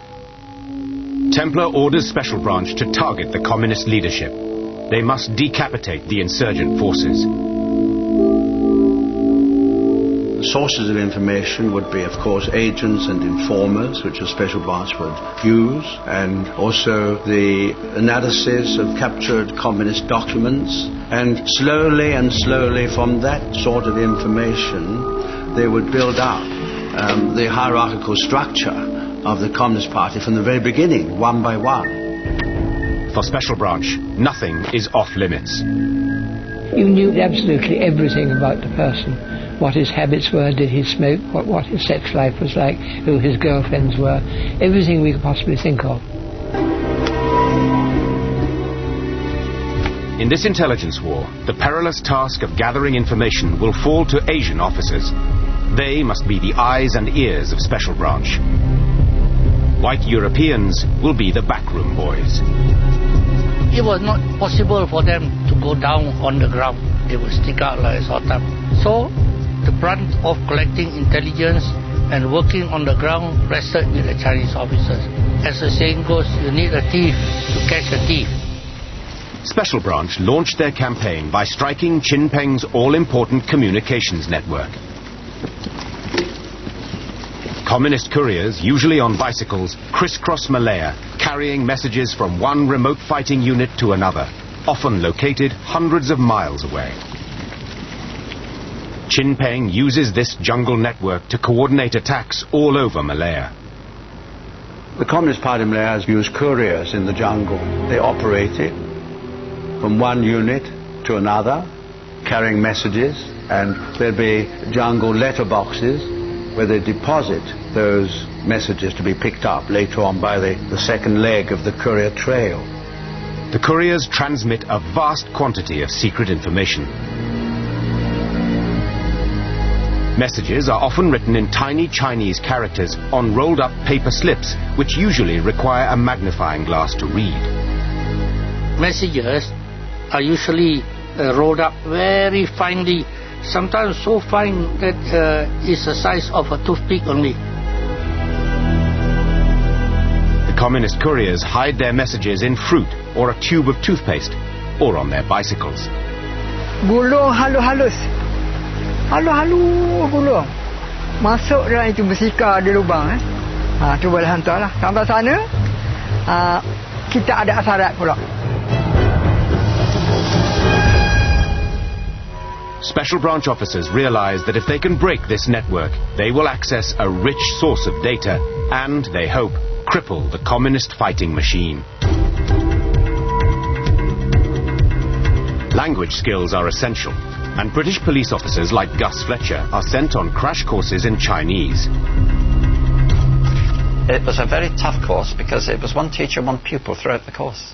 Templar orders Special Branch to target the communist leadership. They must decapitate the insurgent forces. Sources of information would be, of course, agents and informers, which a Special Branch would use, and also the analysis of captured communist documents. And slowly from that sort of information, they would build up the hierarchical structure of the Communist Party from the very beginning, one by one. For Special Branch, nothing is off limits. You knew absolutely everything about the person. What his habits were, did he smoke, what his sex life was like, who his girlfriends were, everything we could possibly think of. In this intelligence war, the perilous task of gathering information will fall to Asian officers. They must be the eyes and ears of Special Branch. White Europeans will be the backroom boys. It was not possible for them to go down on the ground. They would stick out like a sore thumb. So, the brunt of collecting intelligence and working on the ground rested with the Chinese officers. As the saying goes, you need a thief to catch a thief. Special Branch launched their campaign by striking Chin Peng's all-important communications network. Communist couriers, usually on bicycles, crisscross Malaya, carrying messages from one remote fighting unit to another, often located hundreds of miles away. Chin Peng uses this jungle network to coordinate attacks all over Malaya. The Communist Party of Malaya has used couriers in the jungle. They operated from one unit to another, carrying messages, and there'll be jungle letterboxes where they deposit those messages to be picked up later on by the second leg of the courier trail. The couriers transmit a vast quantity of secret information. Messages are often written in tiny Chinese characters on rolled-up paper slips, which usually require a magnifying glass to read. Messages are usually rolled up very finely, sometimes so fine that it's the size of a toothpick only. The communist couriers hide their messages in fruit or a tube of toothpaste, or on their bicycles. Gulung halus-halus. Halus-halus gulung. Masuk dalam itu bersika di lubang. Tu boleh hantarlah. Sampai sana, kita ada asarat pula. Special Branch officers realize that if they can break this network, they will access a rich source of data and, they hope, cripple the communist fighting machine. Language skills are essential, and British police officers like Gus Fletcher are sent on crash courses in Chinese. It was a very tough course because it was one teacher, one pupil throughout the course.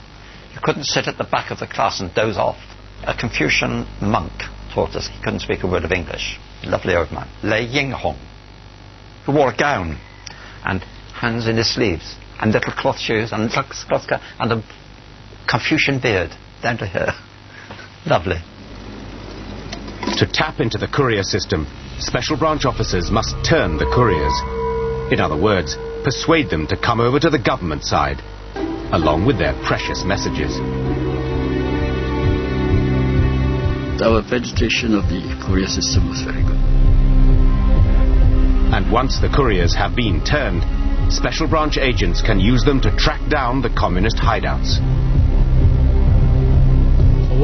You couldn't sit at the back of the class and doze off. A Confucian monk taught us. He couldn't speak a word of English. Lovely old man. Lei Yinghong, who wore a gown and hands in his sleeves and little cloth shoes and and a Confucian beard down to here. Lovely. To tap into the courier system, Special Branch officers must turn the couriers. In other words, persuade them to come over to the government side, along with their precious messages. Our penetration of the courier system was very good. And once the couriers have been turned, Special Branch agents can use them to track down the communist hideouts.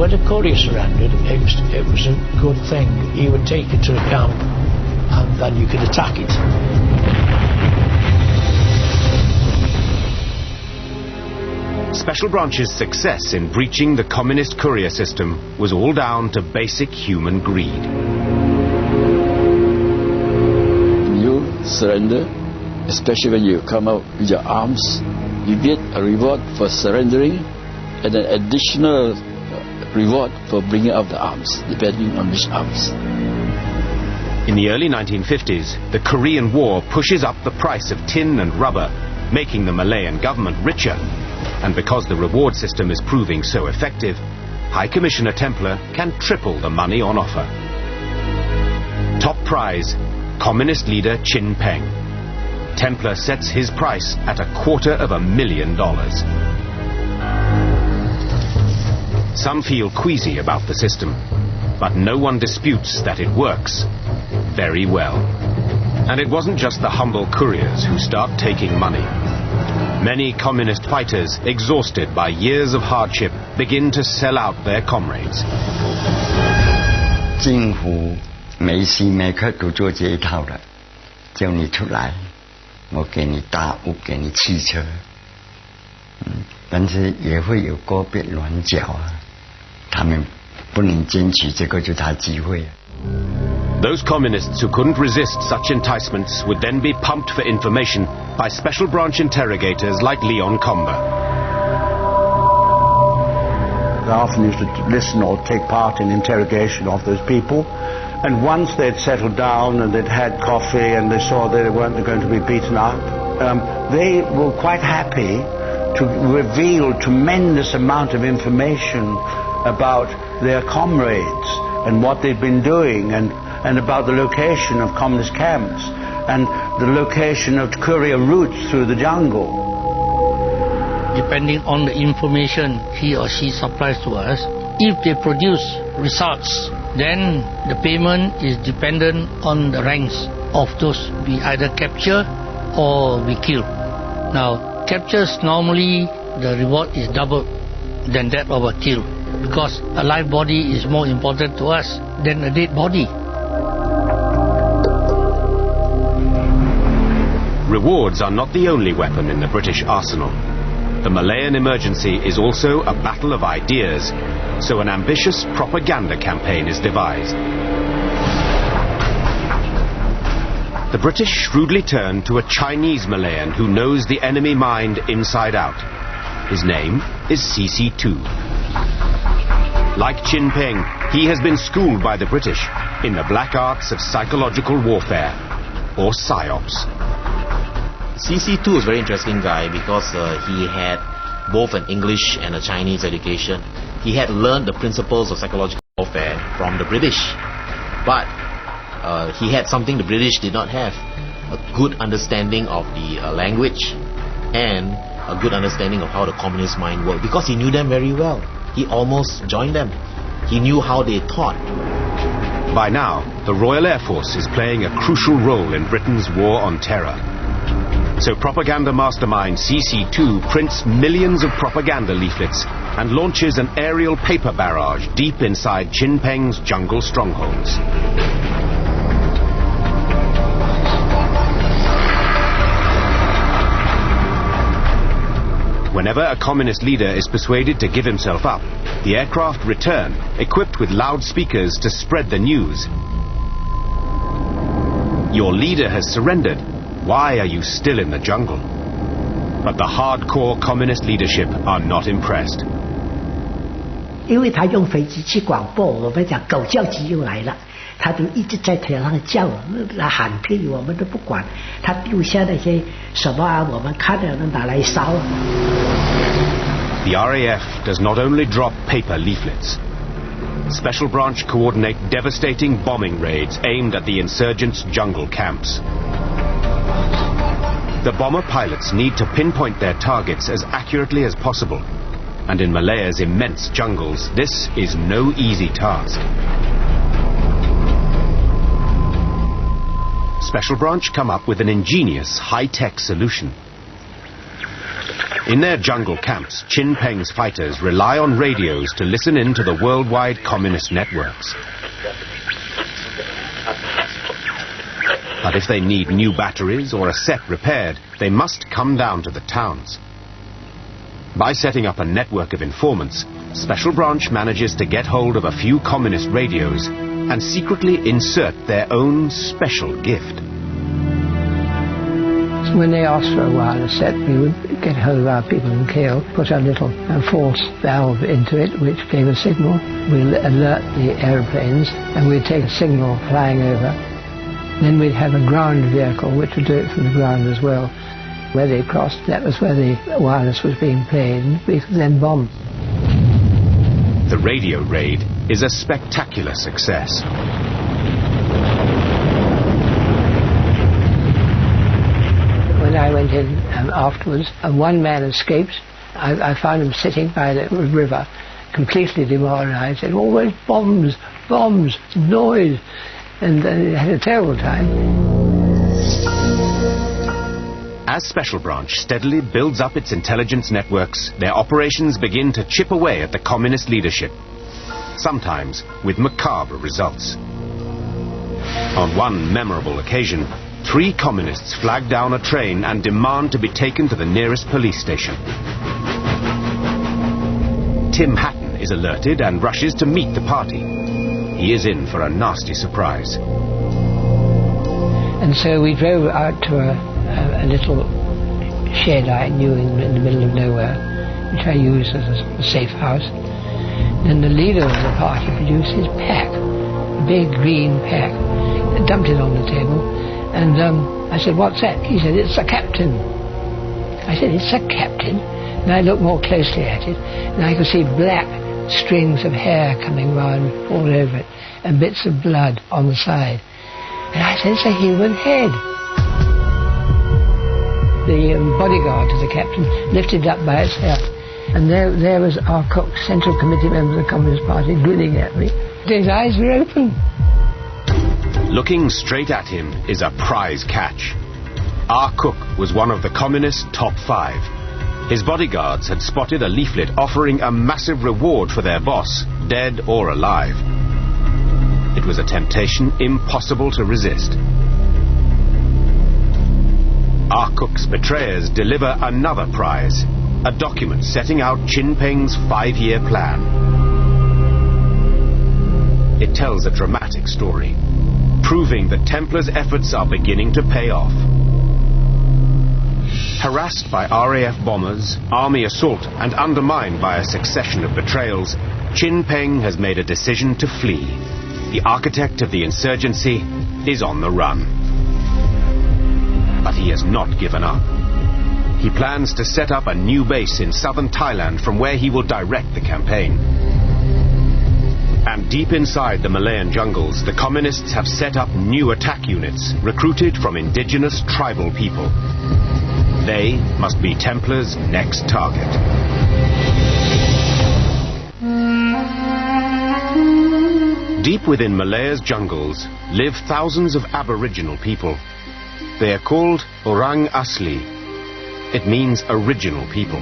when the Korea surrendered, it was a good thing. He would take it to the camp and then you could attack it. Special Branch's success in breaching the communist courier system was all down to basic human greed. You surrender, especially when you come out with your arms, you get a reward for surrendering and an additional reward for bringing out the arms, depending on which arms. In the early 1950s, the Korean War pushes up the price of tin and rubber, making the Malayan government richer. And because the reward system is proving so effective, High Commissioner Templer can triple the money on offer. Top prize, Communist leader Chin Peng. Templer sets his price at $250,000. Some feel queasy about the system, but no one disputes that it works very well. And it wasn't just the humble couriers who start taking money. Many communist fighters, exhausted by years of hardship, begin to sell out their comrades. 政府每时每刻都做这一套的，叫你出来，我给你大屋，给你汽车，但是也会有个别软脚啊，他们不能坚持，这个就是他机会。 Those communists who couldn't resist such enticements would then be pumped for information by Special Branch interrogators like Leon Comber. I often used to listen or take part in interrogation of those people, and once they'd settled down and they'd had coffee and they saw that they weren't going to be beaten up, they were quite happy to reveal tremendous amount of information about their comrades and what they'd been doing and about the location of communist camps and the location of courier routes through the jungle. Depending on the information he or she supplies to us, if they produce results, then the payment is dependent on the ranks of those we either capture or we kill. Now, captures normally the reward is double than that of a kill, because a live body is more important to us than a dead body. Rewards are not the only weapon in the British arsenal. The Malayan emergency is also a battle of ideas, so an ambitious propaganda campaign is devised. The British shrewdly turn to a Chinese Malayan who knows the enemy mind inside out. His name is CC2. Like Chin Peng, he has been schooled by the British in the black arts of psychological warfare, or PSYOPs. CC2 is a very interesting guy because he had both an English and a Chinese education. He had learned the principles of psychological warfare from the British, but he had something the British did not have: a good understanding of the language and a good understanding of how the communist mind worked, because he knew them very well. He almost joined them. He knew how they thought. By now, the Royal Air Force is playing a crucial role in Britain's war on terror. So propaganda mastermind CC2 prints millions of propaganda leaflets and launches an aerial paper barrage deep inside Chin Peng's jungle strongholds. Whenever a communist leader is persuaded to give himself up, the aircraft return, equipped with loudspeakers to spread the news. Your leader has surrendered. Why are you still in the jungle? But the hardcore communist leadership are not impressed. 因为他用飞机去广播，我们讲狗叫机又来了，他就一直在天上叫，那喊屁我们都不管，他丢下那些什么啊，我们看了都拿来烧。The RAF does not only drop paper leaflets. Special Branch coordinate devastating bombing raids aimed at the insurgents' jungle camps. The bomber pilots need to pinpoint their targets as accurately as possible. And in Malaya's immense jungles, this is no easy task. Special Branch come up with an ingenious high-tech solution. In their jungle camps, Chin Peng's fighters rely on radios to listen in to the worldwide communist networks. But if they need new batteries or a set repaired, they must come down to the towns. By setting up a network of informants, Special Branch manages to get hold of a few communist radios and secretly insert their own special gift. So when they asked for a wireless set, we would get hold of our people in Kale, put a little false valve into it which gave a signal. We'll alert the aeroplanes and we'd take a signal flying over. Then we'd have a ground vehicle which would do it from the ground as well. Where they crossed, that was where the wireless was being played, and we could then bomb. The radio raid is a spectacular success. When I went in afterwards, and one man escaped. I found him sitting by the river, completely demoralized, said, always bombs, bombs, noise, and he had a terrible time. As Special Branch steadily builds up its intelligence networks, their operations begin to chip away at the communist leadership, sometimes with macabre results. On one memorable occasion, 3 communists flag down a train and demand to be taken to the nearest police station. Tim Hatton is alerted and rushes to meet the party. He is in for a nasty surprise. And so we drove out to a little shed I knew in the middle of nowhere, which I used as a safe house. Then the leader of the party produced his pack, a big green pack, dumped it on the table, and I said, what's that? He said, it's a captain. I said, it's a captain? And I looked more closely at it, and I could see black strings of hair coming round all over it, and bits of blood on the side. And I said, it's a human head. The bodyguard to the captain lifted up by its hair, and there was our cook, Central Committee member of the Communist Party, grinning at me. His eyes were open. Looking straight at him is a prize catch. Our cook was one of the communists' top 5. His bodyguards had spotted a leaflet offering a massive reward for their boss, dead or alive. It was a temptation impossible to resist. Our cook's betrayers deliver another prize, a document setting out Chin Peng's 5-year plan. It tells a dramatic story, proving that Templars' efforts are beginning to pay off. Harassed by RAF bombers, army assault, and undermined by a succession of betrayals, Chin Peng has made a decision to flee. The architect of the insurgency is on the run. But he has not given up. He plans to set up a new base in southern Thailand from where he will direct the campaign. And deep inside the Malayan jungles, the communists have set up new attack units, recruited from indigenous tribal people. They must be Templars' next target. Deep within Malaya's jungles live thousands of Aboriginal people. They are called Orang Asli. It means original people.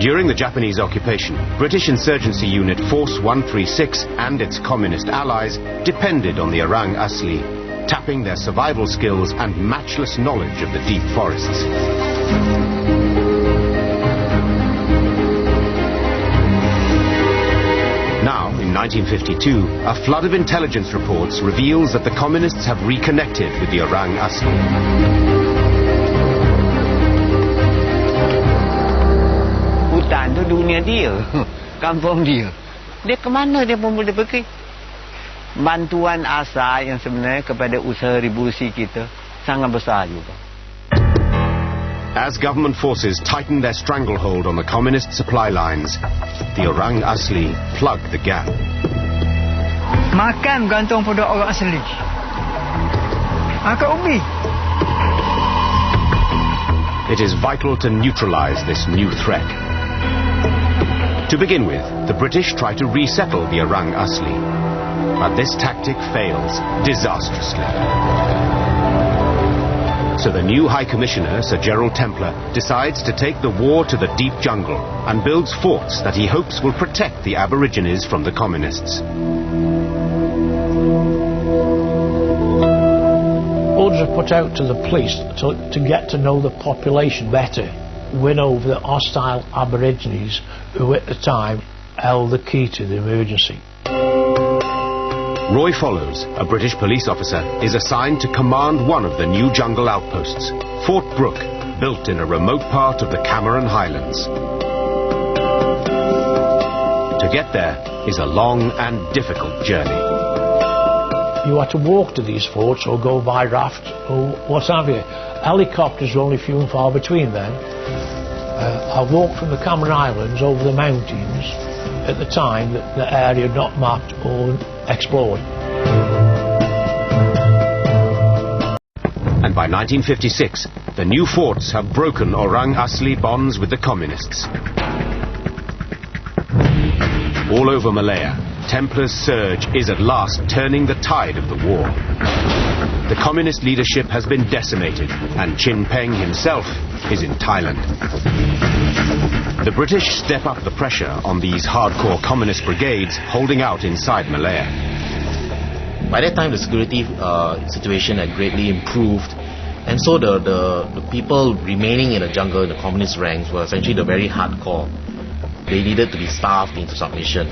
During the Japanese occupation, British insurgency unit Force 136 and its communist allies depended on the Orang Asli, tapping their survival skills and matchless knowledge of the deep forests. Now, in 1952, a flood of intelligence reports reveals that the communists have reconnected with the Orang Asli. Hutan itu dunia dia, kampung dia. Dia ke mana dia pun boleh pergi? Bantuan asal yang sebenarnya kepada usaha revolusi kita sangat besar juga. As government forces tighten their stranglehold on the communist supply lines, the Orang Asli plug the gap. Makan gantung pada orang asli. Angkat ubi. It is vital to neutralize this new threat. To begin with, the British try to resettle the Orang Asli, but this tactic fails disastrously. So the new High Commissioner, Sir Gerald Templar, decides to take the war to the deep jungle and builds forts that he hopes will protect the Aborigines from the communists. Orders are put out to the police to get to know the population better, win over the hostile Aborigines who at the time held the key to the emergency. Roy Follows, a British police officer, is assigned to command one of the new jungle outposts, Fort Brooke, built in a remote part of the Cameron Highlands. To get there is a long and difficult journey. You had to walk to these forts or go by raft or what have you. Helicopters were only few and far between then. I walked from the Cameron Islands over the mountains at the time that the area had not mapped or explored. And by 1956, the new forts have broken Orang Asli bonds with the communists. All over Malaya, Templar's surge is at last turning the tide of the war. The communist leadership has been decimated, and Chin Peng himself is in Thailand. The British step up the pressure on these hardcore communist brigades holding out inside Malaya. By that time, the security situation had greatly improved, and so the people remaining in the jungle, in the communist ranks, were essentially the very hardcore. They needed to be starved into submission.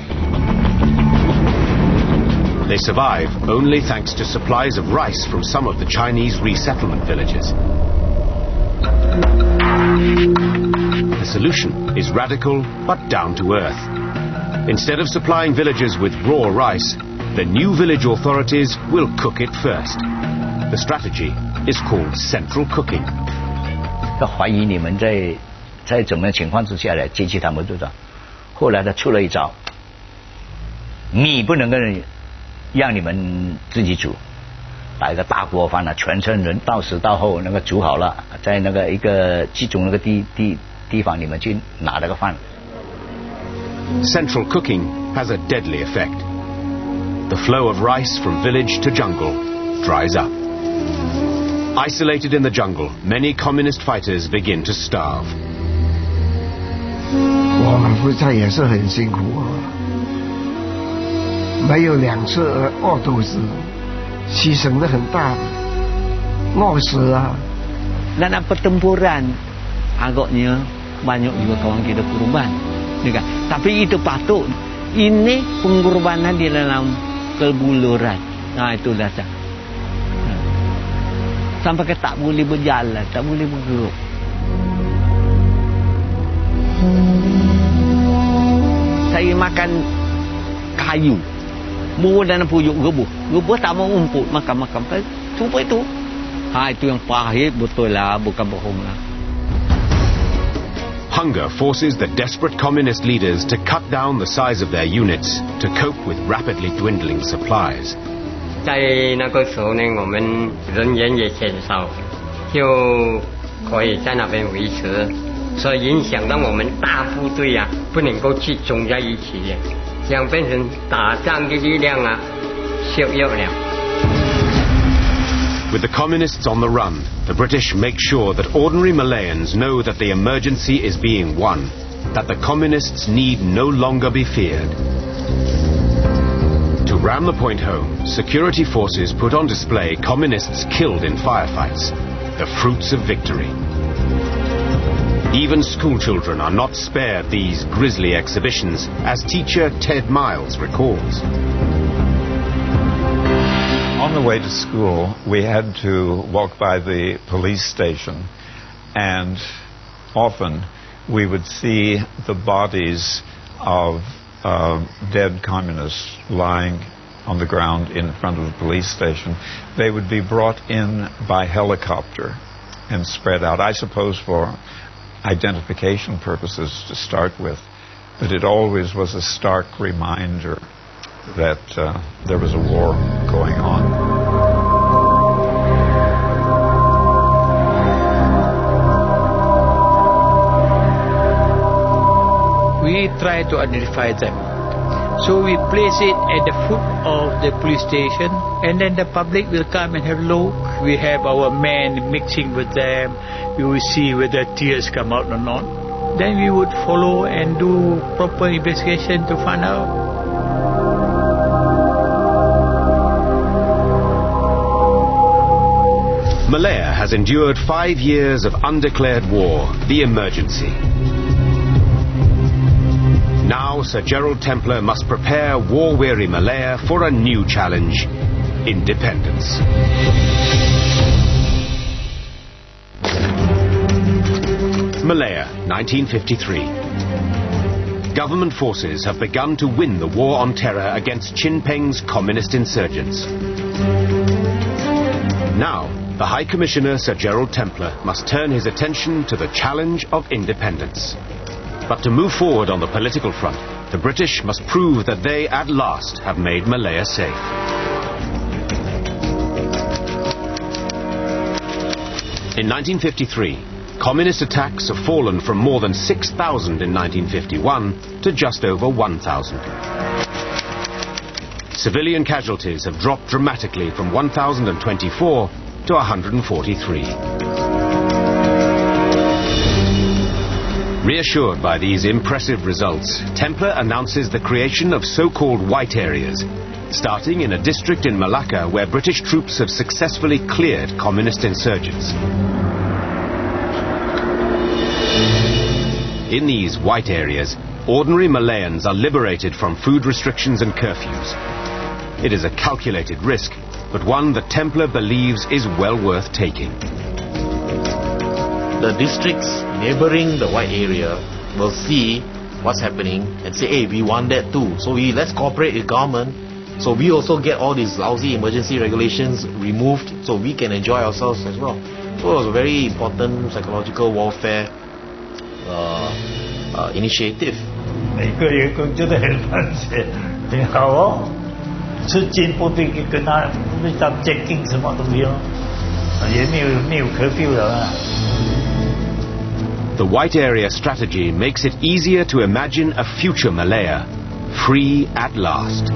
They survive only thanks to supplies of rice from some of the Chinese resettlement villages. The solution is radical but down to earth. Instead of supplying villagers with raw rice, the new village authorities will cook it first. The strategy is called central cooking. 怀疑你们在怎么情况之下来接济他们队长，后来他出了一招，米不能跟让你们自己煮，把一个大锅饭全村人到时到后那个煮好了，在那个一个集中那个地方，你们去拿那个饭。Central cooking has a deadly effect. The flow of rice from village to jungle dries up. Isolated in the jungle, many communist fighters begin to starve. 我们夫妻也是很辛苦啊，没有2次饿肚子，牺牲得很大，饿死啊。Dalam pertempuran, agaknya banyak juga kawan kita korban. Tapi itu patut. Ini pengorbanan di dalam keguluran. Nah, itu dasar. Sampai ke tak boleh berjalan, tak boleh bergerak. Saya makan kayu. Buah dan puyuk gebuh. Gebuh tak mau umput, makan-makan. Cuba itu. Itu yang pahit betul lah, bukan bohong lah. Hunger forces the desperate communist leaders to cut down the size of their units to cope with rapidly dwindling supplies. 在那个时候呢，我们人员也减少，就可以在那边维持，所以影响到我们大部队啊，不能够集中在一起，这样变成打仗的力量啊削弱了。With the communists on the run, the British make sure that ordinary Malayans know that the emergency is being won, that the communists need no longer be feared. To ram the point home, security forces put on display communists killed in firefights, the fruits of victory. Even schoolchildren are not spared these grisly exhibitions, as teacher Ted Miles recalls. On the way to school, we had to walk by the police station, and often we would see the bodies of dead communists lying on the ground in front of the police station. They would be brought in by helicopter and spread out, I suppose for identification purposes to start with, but it always was a stark reminder that there was a war going on. We try to identify them So we place it at the foot of the police station, and then the public will come and have a look. We have our men mixing with them. We will see whether tears come out or not. Then we would follow and do proper investigation to find out. Malaya has endured 5 years of undeclared war, the emergency. Now Sir Gerald Templar must prepare war-weary Malaya for a new challenge: independence. Malaya, 1953. Government forces have begun to win the war on terror against Chin Peng's communist insurgents. Now, the High Commissioner Sir Gerald Templar must turn his attention to the challenge of independence. But to move forward on the political front, the British must prove that they at last have made Malaya safe. In 1953, communist attacks have fallen from more than 6,000 in 1951 to just over 1,000. Civilian casualties have dropped dramatically from 1,024 to 143. Reassured by these impressive results, Templar announces the creation of so-called white areas, starting in a district in Malacca where British troops have successfully cleared communist insurgents. In these white areas, ordinary Malayans are liberated from food restrictions and curfews. It is a calculated risk, but one that Templar believes is well worth taking. The districts neighboring the white area will see what's happening and say, hey, we want that too. So let's cooperate with government. So we also get all these lousy emergency regulations removed so we can enjoy ourselves as well. So it was a very important psychological warfare initiative. 每个员工觉得很热血，很好哦。吃进不必跟他不知道接近什么东西哦，也没有curfew了啊。The white area strategy makes it easier to imagine a future Malaya, free at last.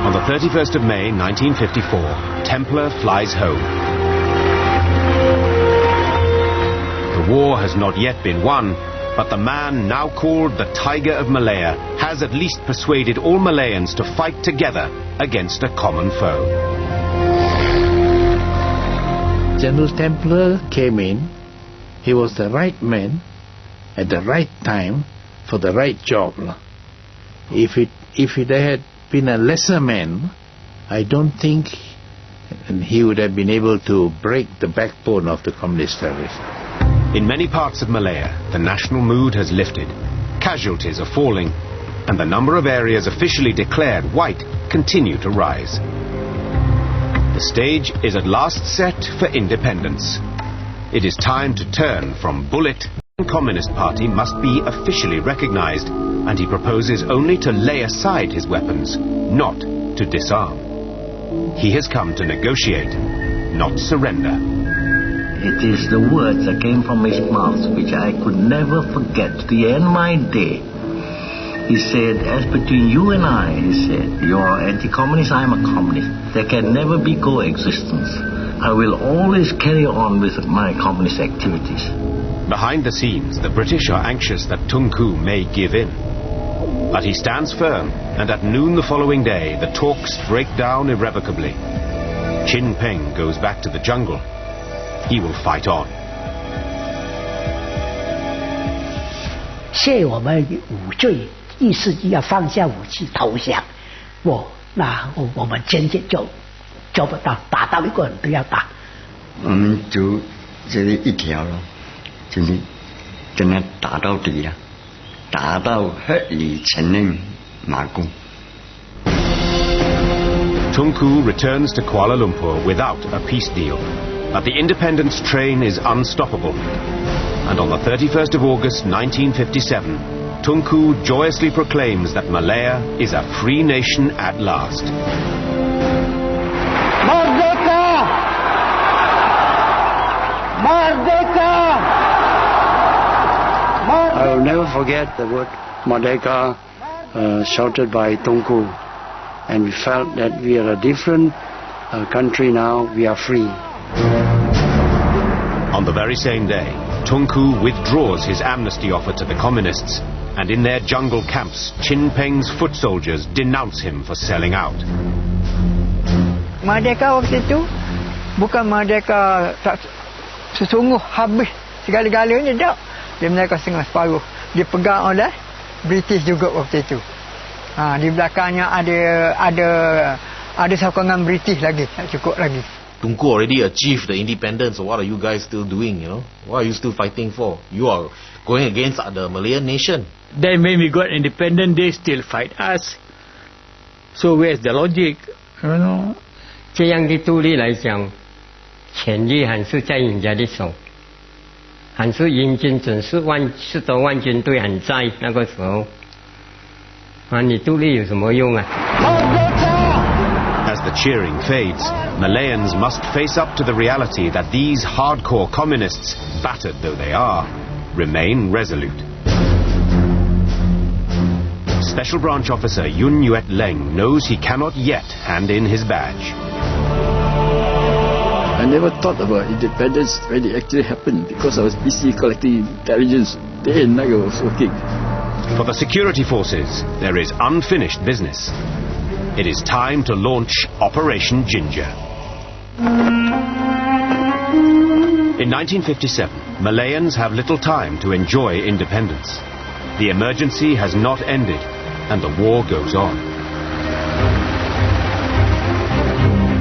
On the 31st of May 1954, Templar flies home. The war has not yet been won, but the man now called the Tiger of Malaya has at least persuaded all Malayans to fight together against a common foe. General Templar came in. He was the right man at the right time for the right job. If it had been a lesser man, I don't think he would have been able to break the backbone of the communist terrorists. In many parts of Malaya, the national mood has lifted. Casualties are falling, and the number of areas officially declared white continue to rise. The stage is at last set for independence. It is time to turn from bullet. The Communist Party must be officially recognized, and he proposes only to lay aside his weapons, not to disarm. He has come to negotiate, not surrender. It is the words that came from his mouth which I could never forget to the end of my day. He said, as between you and I, he said, you are anti-communist, I am a communist. There can never be coexistence. I will always carry on with my communist activities. Behind the scenes, the British are anxious that Tunku may give in. But he stands firm, and at noon the following day, the talks break down irrevocably. Chin Peng goes back to the jungle. He will fight on. 谢我们无罪，意思要放下武器投降。那我们坚决做不到，打到一个人都要打。我们就这里一条了，就是真的打到底了，打到合理承认马共。 Tunku returns to Kuala Lumpur without a peace deal. But the independence train is unstoppable. And on the 31st of August 1957, Tunku joyously proclaims that Malaya is a free nation at last. Merdeka! Merdeka! I will never forget the word Merdeka shouted by Tunku, and we felt that we are a different country now, we are free. On the very same day, Tunku withdraws his amnesty offer to the communists, and in their jungle camps, Chin Peng's foot soldiers denounce him for selling out. Merdeka waktu itu bukan merdeka sesungguh habis segala-galanya, tak. Dia merdeka setengah separuh. Dipegang oleh British juga waktu itu. Di belakangnya ada sokongan British lagi, tak cukup lagi. Tunku already achieved the independence, so what are you guys still doing, you know? What are you still fighting for? You are going against the Malayan nation. Then when we got independent, they still fight us. So where's the logic? You know? 这样的独立来讲，权力还是在人家的手，还是英军准是10多万军队还在那个时候，你独立有什么用啊？ As the cheering fades, Malayans must face up to the reality that these hardcore communists, battered though they are, remain resolute. Special Branch Officer Yun Yuet Leng knows he cannot yet hand in his badge. I never thought about independence when it actually happened because I was busy collecting intelligence. Day and night I was working. For the security forces, there is unfinished business. It is time to launch Operation Ginger. In 1957, Malayans have little time to enjoy independence. The emergency has not ended, and the war goes on.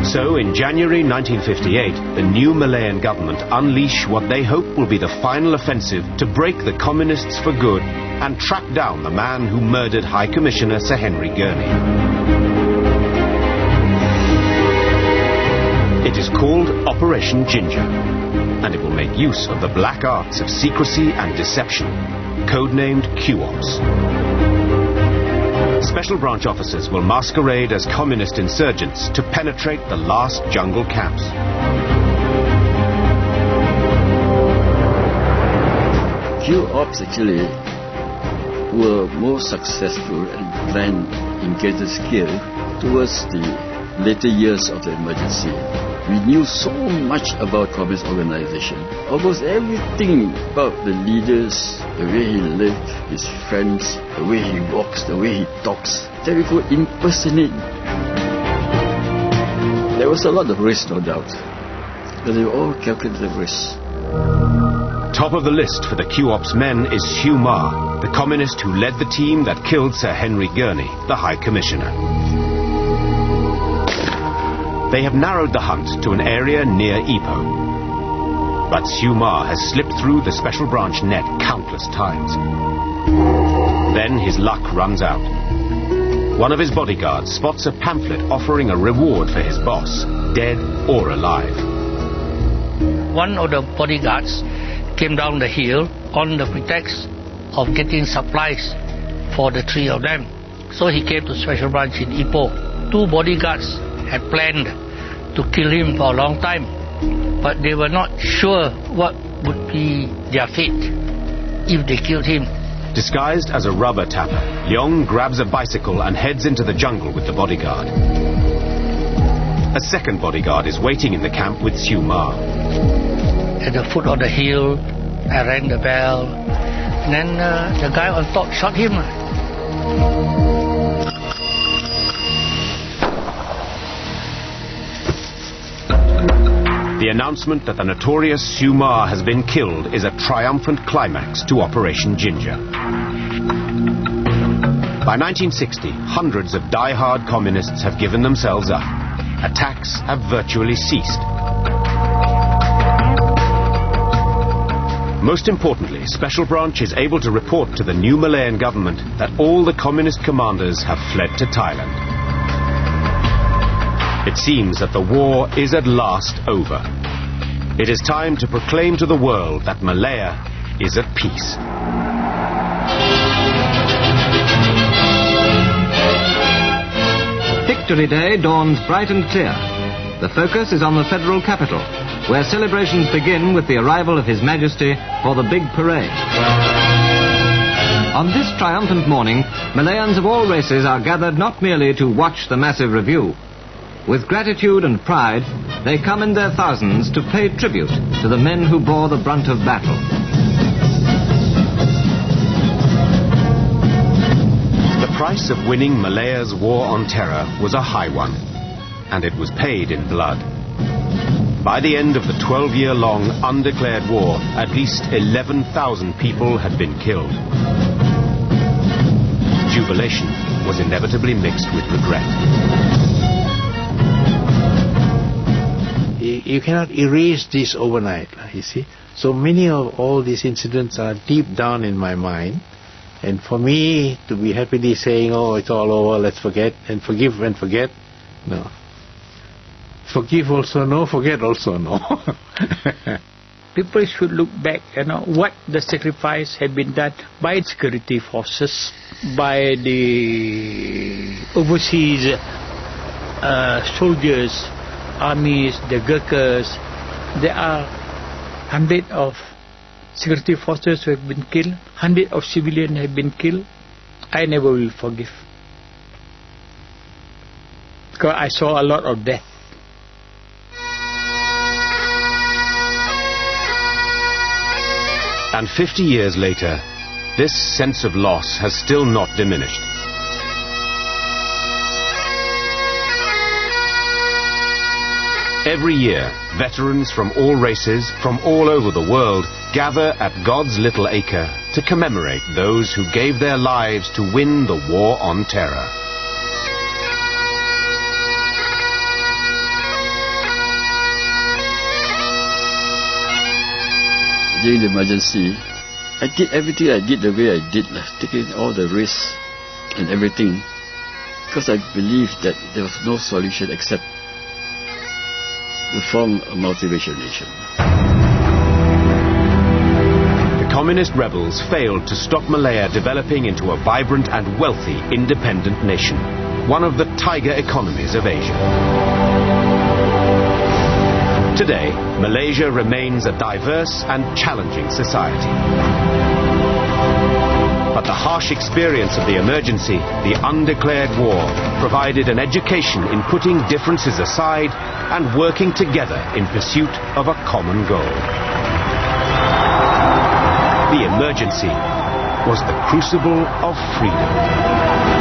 So, in January 1958, the new Malayan government unleash what they hope will be the final offensive to break the communists for good and track down the man who murdered High Commissioner Sir Henry Gurney. It is called Operation Ginger, and it will make use of the black arts of secrecy and deception, codenamed Q-Ops. Special branch officers will masquerade as communist insurgents to penetrate the last jungle camps. Q-Ops actually were more successful and ran in greater scale towards the later years of the emergency. We knew so much about communist organization. Almost everything about the leaders, the way he lived, his friends, the way he walks, the way he talks, that we could impersonate. There was a lot of risk, no doubt, but they were all calculated risks. Top of the list for the Q-Ops men is Hugh Ma, the communist who led the team that killed Sir Henry Gurney, the High Commissioner. They have narrowed the hunt to an area near Ipoh. But Hugh Ma has slipped through the special branch net countless times. Then his luck runs out. One of his bodyguards spots a pamphlet offering a reward for his boss, dead or alive. One of the bodyguards came down the hill on the pretext of getting supplies for the three of them. So he came to special branch in Ipoh. Two bodyguards had planned to kill him for a long time, but they were not sure what would be their fate if they killed him. Disguised as a rubber tapper, Leong grabs a bicycle and heads into the jungle with the bodyguard. A second bodyguard is waiting in the camp with Hugh Ma. At the foot of the hill, I rang the bell, and then the guy on top shot him. The announcement that the notorious Hugh Ma has been killed is a triumphant climax to Operation Ginger. By 1960, hundreds of die-hard communists have given themselves up. Attacks have virtually ceased. Most importantly, Special Branch is able to report to the new Malayan government that all the communist commanders have fled to Thailand. It seems that the war is at last over. It is time to proclaim to the world that Malaya is at peace. Victory Day dawns bright and clear. The focus is on the federal capital, where celebrations begin with the arrival of His Majesty for the big parade. On this triumphant morning, Malayans of all races are gathered not merely to watch the massive review. With gratitude and pride, they come in their thousands to pay tribute to the men who bore the brunt of battle. The price of winning Malaya's war on terror was a high one, and it was paid in blood. By the end of the 12-year-long undeclared war, at least 11,000 people had been killed. Jubilation was inevitably mixed with regret. You cannot erase this overnight, you see. So many of all these incidents are deep down in my mind. And for me to be happily saying, oh, it's all over, let's forget, and forgive and forget, no. Forgive also no, forget also no. People should look back, what the sacrifice had been done by security forces, by the overseas soldiers, armies, the Gurkhas. There are hundreds of security forces who have been killed, hundreds of civilians have been killed. I never will forgive. Because I saw a lot of death. And 50 years later, this sense of loss has still not diminished. Every year, veterans from all races, from all over the world, gather at God's Little Acre to commemorate those who gave their lives to win the war on terror. During the emergency, I did everything I did the way I did, taking all the risks and everything, because I believed that there was no solution except to form a multiracial nation. The communist rebels failed to stop Malaya developing into a vibrant and wealthy independent nation, one of the tiger economies of Asia. Today, Malaysia remains a diverse and challenging society. But the harsh experience of the emergency, the undeclared war, provided an education in putting differences aside and working together in pursuit of a common goal. The emergency was the crucible of freedom.